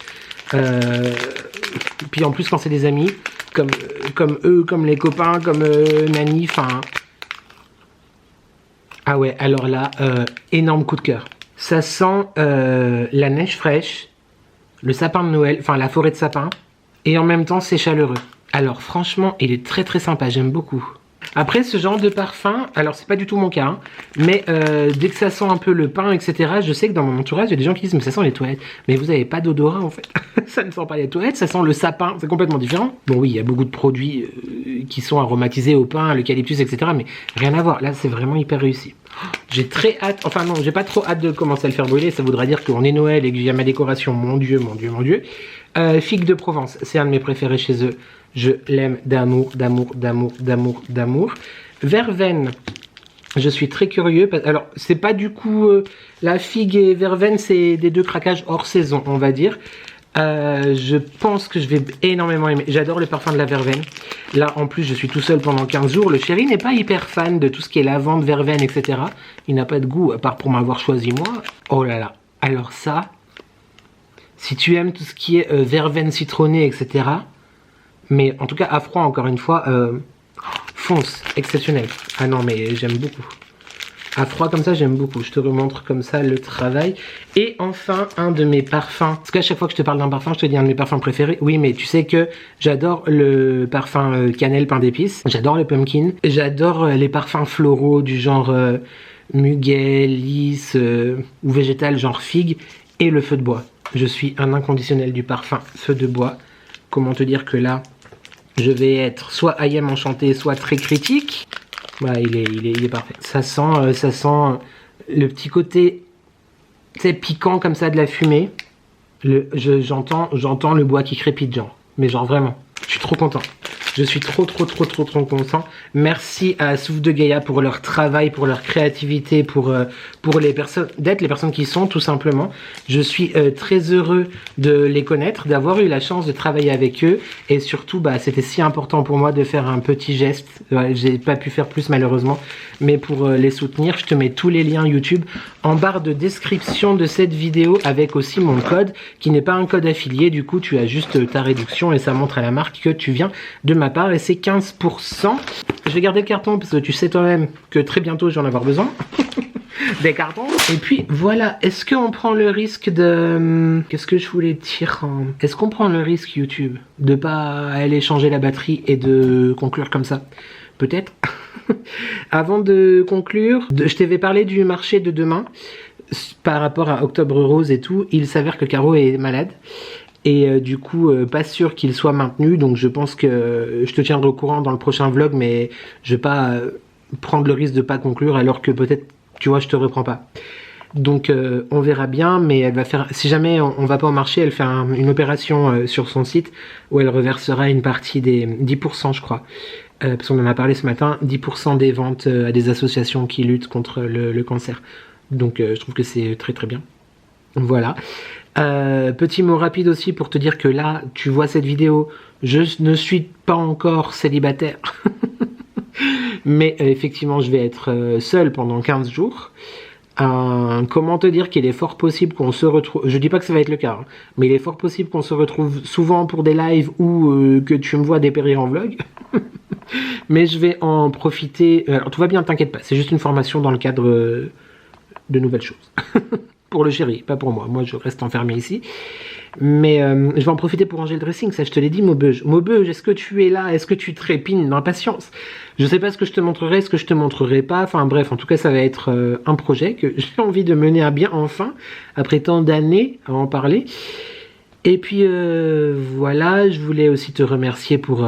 [SPEAKER 2] Puis en plus quand c'est des amis, comme eux, comme les copains, comme Nani, enfin... Ah ouais, alors là, énorme coup de cœur. Ça sent la neige fraîche, le sapin de Noël, enfin la forêt de sapin, et en même temps c'est chaleureux. Alors franchement, il est très sympa, j'aime beaucoup. Après, ce genre de parfum, alors c'est pas du tout mon cas, hein, mais dès que ça sent un peu le pain, etc., je sais que dans mon entourage, il y a des gens qui disent « mais ça sent les toilettes ». Mais vous n'avez pas d'odorat en fait. Ça ne sent pas les toilettes, ça sent le sapin, c'est complètement différent. Bon oui, il y a beaucoup de produits qui sont aromatisés au pain, à l'eucalyptus, etc., mais rien à voir. Là, c'est vraiment hyper réussi. J'ai très hâte, enfin non, j'ai pas trop hâte de commencer à le faire brûler, ça voudra dire qu'on est Noël et que j'ai ma décoration, mon Dieu. Figue de Provence, c'est un de mes préférés chez eux. Je l'aime d'amour. Verveine, je suis très curieux. Alors, c'est pas du coup... la figue et verveine, c'est des deux craquages hors saison, on va dire. Je pense que je vais énormément aimer. J'adore le parfum de la verveine. Là, en plus, je suis tout seul pendant 15 jours. Le chéri n'est pas hyper fan de tout ce qui est lavande, verveine, etc. Il n'a pas de goût, à part pour m'avoir choisi moi. Oh là là. Alors ça, si tu aimes tout ce qui est verveine citronnée, etc., mais en tout cas, à froid, encore une fois, fonce, exceptionnel. Ah non, mais j'aime beaucoup. À froid comme ça, j'aime beaucoup. Je te remontre comme ça le travail. Et enfin, un de mes parfums. Parce qu'à chaque fois que je te parle d'un parfum, je te dis un de mes parfums préférés. Oui, mais tu sais que j'adore le parfum cannelle, pain d'épices. J'adore le pumpkin. J'adore les parfums floraux du genre muguet, lys ou végétal, genre figue. Et le feu de bois. Je suis un inconditionnel du parfum feu de bois. Comment te dire que là, je vais être soit I am enchanté, soit très critique. Bah, il est parfait. Ça sent le petit côté, tu sais, piquant comme ça de la fumée. J'entends le bois qui crépite, genre. Mais genre vraiment, je suis trop content. Je suis trop content. Merci à Souffle de Gaïa pour leur travail, pour leur créativité, pour les personnes, d'être les personnes qui sont, tout simplement. Je suis très heureux de les connaître, d'avoir eu la chance de travailler avec eux. Et surtout, bah, c'était si important pour moi de faire un petit geste. J'ai pas pu faire plus malheureusement. Mais pour les soutenir, je te mets tous les liens YouTube en barre de description de cette vidéo, avec aussi mon code, qui n'est pas un code affilié. Du coup, tu as juste ta réduction et ça montre à la marque que tu viens de ma part, et c'est 15%. Je vais garder le carton parce que tu sais toi-même que très bientôt je vais en avoir besoin. Des cartons. Et puis voilà, est-ce qu'on prend le risque de... Qu'est-ce que je voulais dire? Est-ce qu'on prend le risque, YouTube, de pas aller changer la batterie et de conclure comme ça? Peut-être. Avant de conclure, je t'avais parlé du marché de demain par rapport à Octobre Rose et tout. Il s'avère que Caro est malade. Et du coup, pas sûr qu'il soit maintenu. Donc je pense que je te tiendrai au courant dans le prochain vlog. Mais je vais pas prendre le risque de pas conclure alors que peut-être, tu vois, je te reprends pas. Donc on verra bien. Mais elle va faire, si jamais on va pas au marché, elle fait une opération sur son site où elle reversera une partie des 10%, je crois. Parce qu'on en a parlé ce matin, 10% des ventes à des associations qui luttent contre le cancer. Donc je trouve que c'est très bien. Voilà. Petit mot rapide aussi pour te dire que là, tu vois cette vidéo, je ne suis pas encore célibataire. Mais effectivement, je vais être seul pendant 15 jours. comment te dire qu'il est fort possible qu'on se retrouve, je dis pas que ça va être le cas, hein, mais il est fort possible qu'on se retrouve souvent pour des lives ou que tu me vois dépérir en vlog. Mais je vais en profiter, alors tout va bien, t'inquiète pas, c'est juste une formation dans le cadre de nouvelles choses. Pour le chéri, pas pour moi, moi je reste enfermé ici. Mais je vais en profiter pour ranger le dressing, ça je te l'ai dit Maubeuge. Maubeuge, est-ce que tu es là? Est-ce que tu trépines d'impatience? Je sais pas ce que je te montrerai, ce que je te montrerai pas, enfin bref, en tout cas ça va être un projet que j'ai envie de mener à bien enfin, après tant d'années à en parler. Et puis voilà, je voulais aussi te remercier pour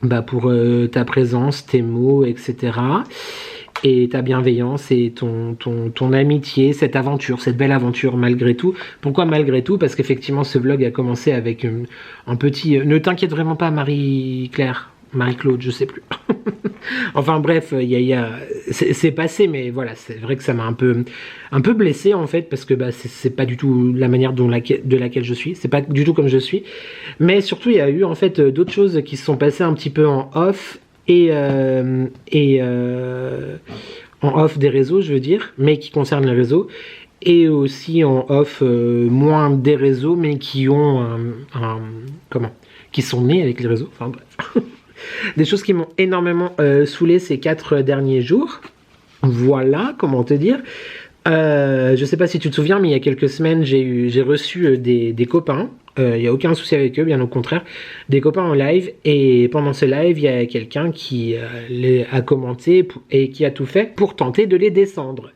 [SPEAKER 2] ta présence, tes mots, etc. Et ta bienveillance et ton amitié, cette aventure, cette belle aventure malgré tout. Pourquoi malgré tout? Parce qu'effectivement ce vlog a commencé avec un petit... ne t'inquiète vraiment pas Marie-Claire, Marie-Claude, je sais plus. Enfin bref, c'est passé, mais voilà, c'est vrai que ça m'a un peu blessé en fait, parce que c'est pas du tout la manière de laquelle je suis, c'est pas du tout comme je suis. Mais surtout il y a eu en fait d'autres choses qui se sont passées un petit peu en off, en off des réseaux je veux dire, mais qui concernent les réseaux, et aussi en off moins des réseaux, mais qui ont qui sont nés avec les réseaux, enfin bref. Des choses qui m'ont énormément saoulé ces 4 derniers jours. Voilà, comment te dire. Je sais pas si tu te souviens, mais il y a quelques semaines, j'ai reçu des copains. Il n'y a aucun souci avec eux, bien au contraire. Des copains en live. Et pendant ce live, il y a quelqu'un qui a commenté et qui a tout fait pour tenter de les descendre.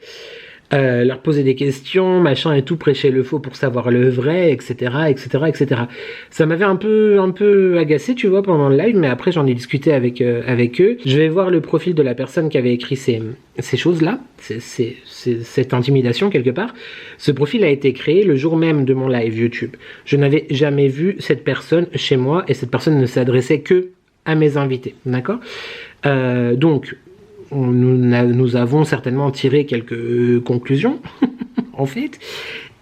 [SPEAKER 2] Leur poser des questions, machin et tout, prêcher le faux pour savoir le vrai, etc., etc., etc. Ça m'avait un peu agacé, tu vois, pendant le live, mais après j'en ai discuté avec eux. Je vais voir le profil de la personne qui avait écrit ces choses-là, cette intimidation quelque part. Ce profil a été créé le jour même de mon live YouTube. Je n'avais jamais vu cette personne chez moi et cette personne ne s'adressait que à mes invités, d'accord? Donc, nous avons certainement tiré quelques conclusions, en fait,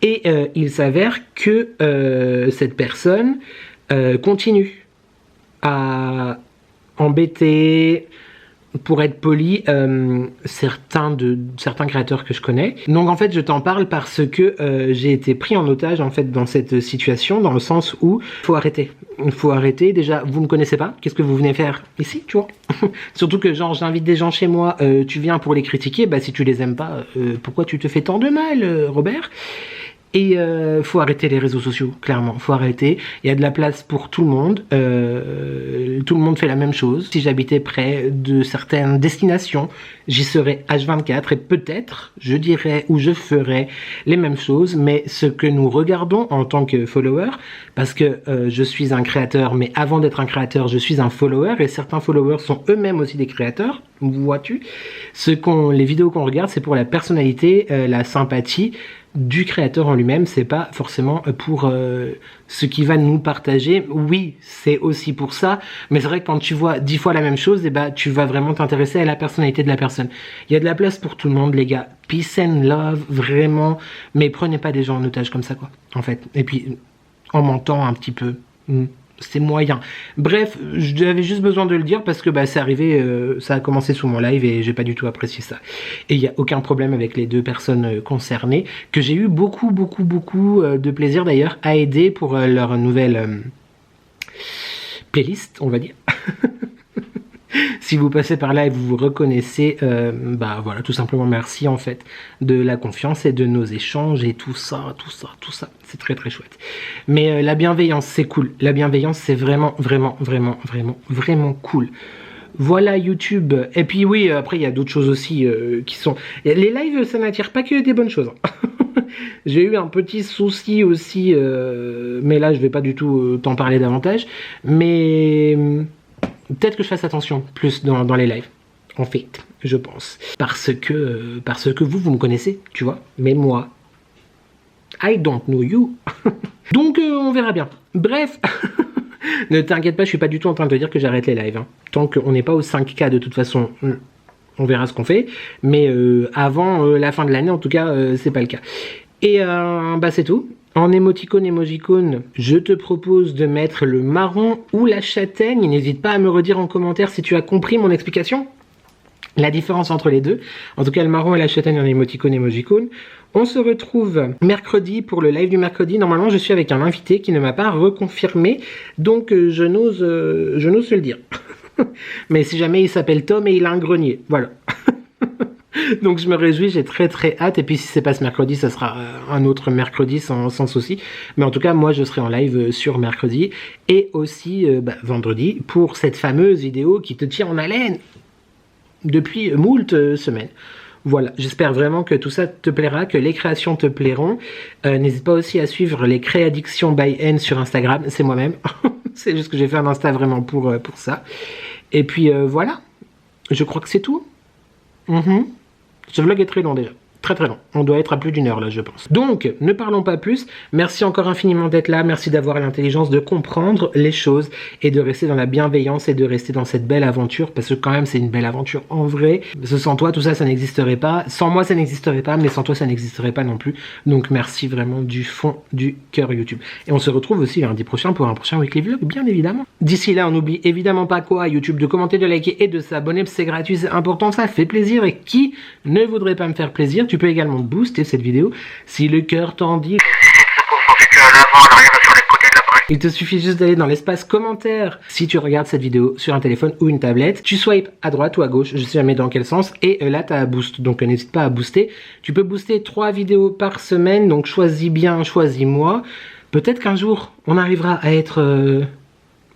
[SPEAKER 2] et il s'avère que cette personne continue à embêter, pour être poli, certains créateurs que je connais. Donc en fait je t'en parle parce que j'ai été pris en otage en fait dans cette situation, dans le sens où faut arrêter. Déjà, vous me connaissez pas, qu'est-ce que vous venez faire ici, tu vois? Surtout que genre j'invite des gens chez moi, tu viens pour les critiquer, bah si tu les aimes pas, pourquoi tu te fais tant de mal, Robert? Et faut arrêter les réseaux sociaux, clairement, faut arrêter. Il y a de la place pour tout le monde, tout le monde fait la même chose. Si j'habitais près de certaines destinations, j'y serais H24 et peut-être je dirais ou je ferais les mêmes choses, mais ce que nous regardons en tant que follower, parce que je suis un créateur, mais avant d'être un créateur, je suis un follower, et certains followers sont eux-mêmes aussi des créateurs, vois-tu? Les vidéos qu'on regarde, c'est pour la personnalité, la sympathie du créateur en lui-même, c'est pas forcément pour ce qui va nous partager. Oui, c'est aussi pour ça, mais c'est vrai que quand tu vois 10 fois la même chose, et bah tu vas vraiment t'intéresser à la personnalité de la personne. Il y a de la place pour tout le monde, les gars. Peace and love, vraiment, mais prenez pas des gens en otage comme ça, quoi, en fait. Et puis, en mentant un petit peu, c'est moyen. Bref, j'avais juste besoin de le dire parce que c'est arrivé, ça a commencé sous mon live et j'ai pas du tout apprécié ça. Et il n'y a aucun problème avec les 2 personnes concernées, que j'ai eu beaucoup de plaisir d'ailleurs à aider pour leur nouvelle playlist, on va dire. Si vous passez par là et vous vous reconnaissez, voilà, tout simplement merci en fait de la confiance et de nos échanges et tout ça, c'est très très chouette. Mais la bienveillance c'est cool, la bienveillance c'est vraiment cool. Voilà YouTube. Et puis oui, après il y a d'autres choses aussi qui sont... Les lives ça n'attire pas que des bonnes choses. J'ai eu un petit souci aussi, mais là je vais pas du tout t'en parler davantage, mais... peut-être que je fasse attention plus dans les lives, en fait, je pense. Parce que vous me connaissez, tu vois. Mais moi, I don't know you. Donc, on verra bien. Bref, ne t'inquiète pas, je suis pas du tout en train de te dire que j'arrête les lives. Hein. Tant qu'on n'est pas au 5K, de toute façon, on verra ce qu'on fait. Mais avant la fin de l'année, en tout cas, c'est pas le cas. Et c'est tout. En émoticône, je te propose de mettre le marron ou la châtaigne. N'hésite pas à me redire en commentaire si tu as compris mon explication. la différence entre les deux. En tout cas, le marron et la châtaigne en émoticône et emojicône. On se retrouve mercredi pour le live du mercredi. Normalement, je suis avec un invité qui ne m'a pas reconfirmé, donc je n'ose se le dire. Mais si jamais il s'appelle Tom et il a un grenier, voilà. Donc je me réjouis, j'ai très très hâte. Et puis si c'est pas ce mercredi, ça sera un autre mercredi sans souci. Mais en tout cas, moi je serai en live sur mercredi et aussi vendredi pour cette fameuse vidéo qui te tient en haleine depuis moult semaines. Voilà, j'espère vraiment que tout ça te plaira, que les créations te plairont. N'hésite pas aussi à suivre les Créaddictions by N sur Instagram, c'est moi-même. C'est juste que j'ai fait un Insta vraiment pour ça. Et puis voilà, je crois que c'est tout. Ce vlog est très long déjà. Très très long. On doit être à plus d'1 heure là, je pense. Donc, ne parlons pas plus. Merci encore infiniment d'être là. Merci d'avoir l'intelligence de comprendre les choses et de rester dans la bienveillance et de rester dans cette belle aventure. Parce que quand même, c'est une belle aventure en vrai. Parce que sans toi, tout ça, ça n'existerait pas. Sans moi, ça n'existerait pas. Mais sans toi, ça n'existerait pas non plus. Donc, merci vraiment du fond du cœur YouTube. Et on se retrouve aussi lundi prochain pour un prochain weekly vlog, bien évidemment. D'ici là, on n'oublie évidemment pas quoi YouTube, de commenter, de liker et de s'abonner. C'est gratuit, c'est important, ça fait plaisir. Et qui ne voudrait pas me faire plaisir? Tu peux également booster cette vidéo si le cœur t'en dit. Il te suffit juste d'aller dans l'espace commentaire si tu regardes cette vidéo sur un téléphone ou une tablette. Tu swipes à droite ou à gauche, je sais jamais dans quel sens, et là tu as un boost, donc n'hésite pas à booster. Tu peux booster 3 vidéos par semaine, donc choisis bien, choisis-moi. Peut-être qu'un jour on arrivera à être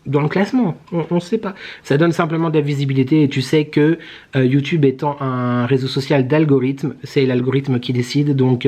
[SPEAKER 2] dans le classement, on ne sait pas. Ça donne simplement de la visibilité et tu sais que YouTube étant un réseau social d'algorithme, c'est l'algorithme qui décide, donc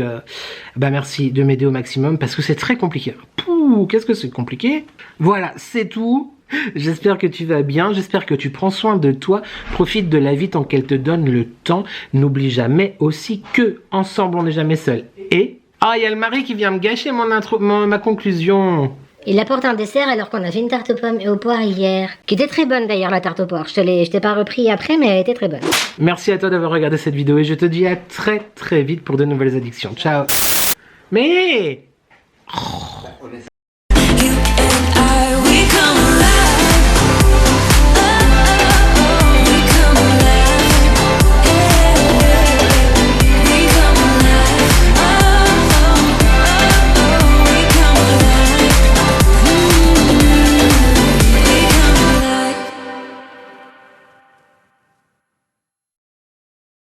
[SPEAKER 2] merci de m'aider au maximum parce que c'est très compliqué. Pouh, qu'est-ce que c'est compliqué? Voilà, c'est tout. J'espère que tu vas bien, j'espère que tu prends soin de toi, profite de la vie tant qu'elle te donne le temps. N'oublie jamais aussi que ensemble on n'est jamais seul. Et il y a le mari qui vient me gâcher ma conclusion.
[SPEAKER 8] Il apporte un dessert alors qu'on a fait une tarte aux pommes et aux poires hier. Qui était très bonne d'ailleurs, la tarte aux poires. Je t'ai pas repris après, mais elle était très bonne.
[SPEAKER 2] Merci à toi d'avoir regardé cette vidéo et je te dis à très très vite pour de nouvelles addictions. Ciao. Mais...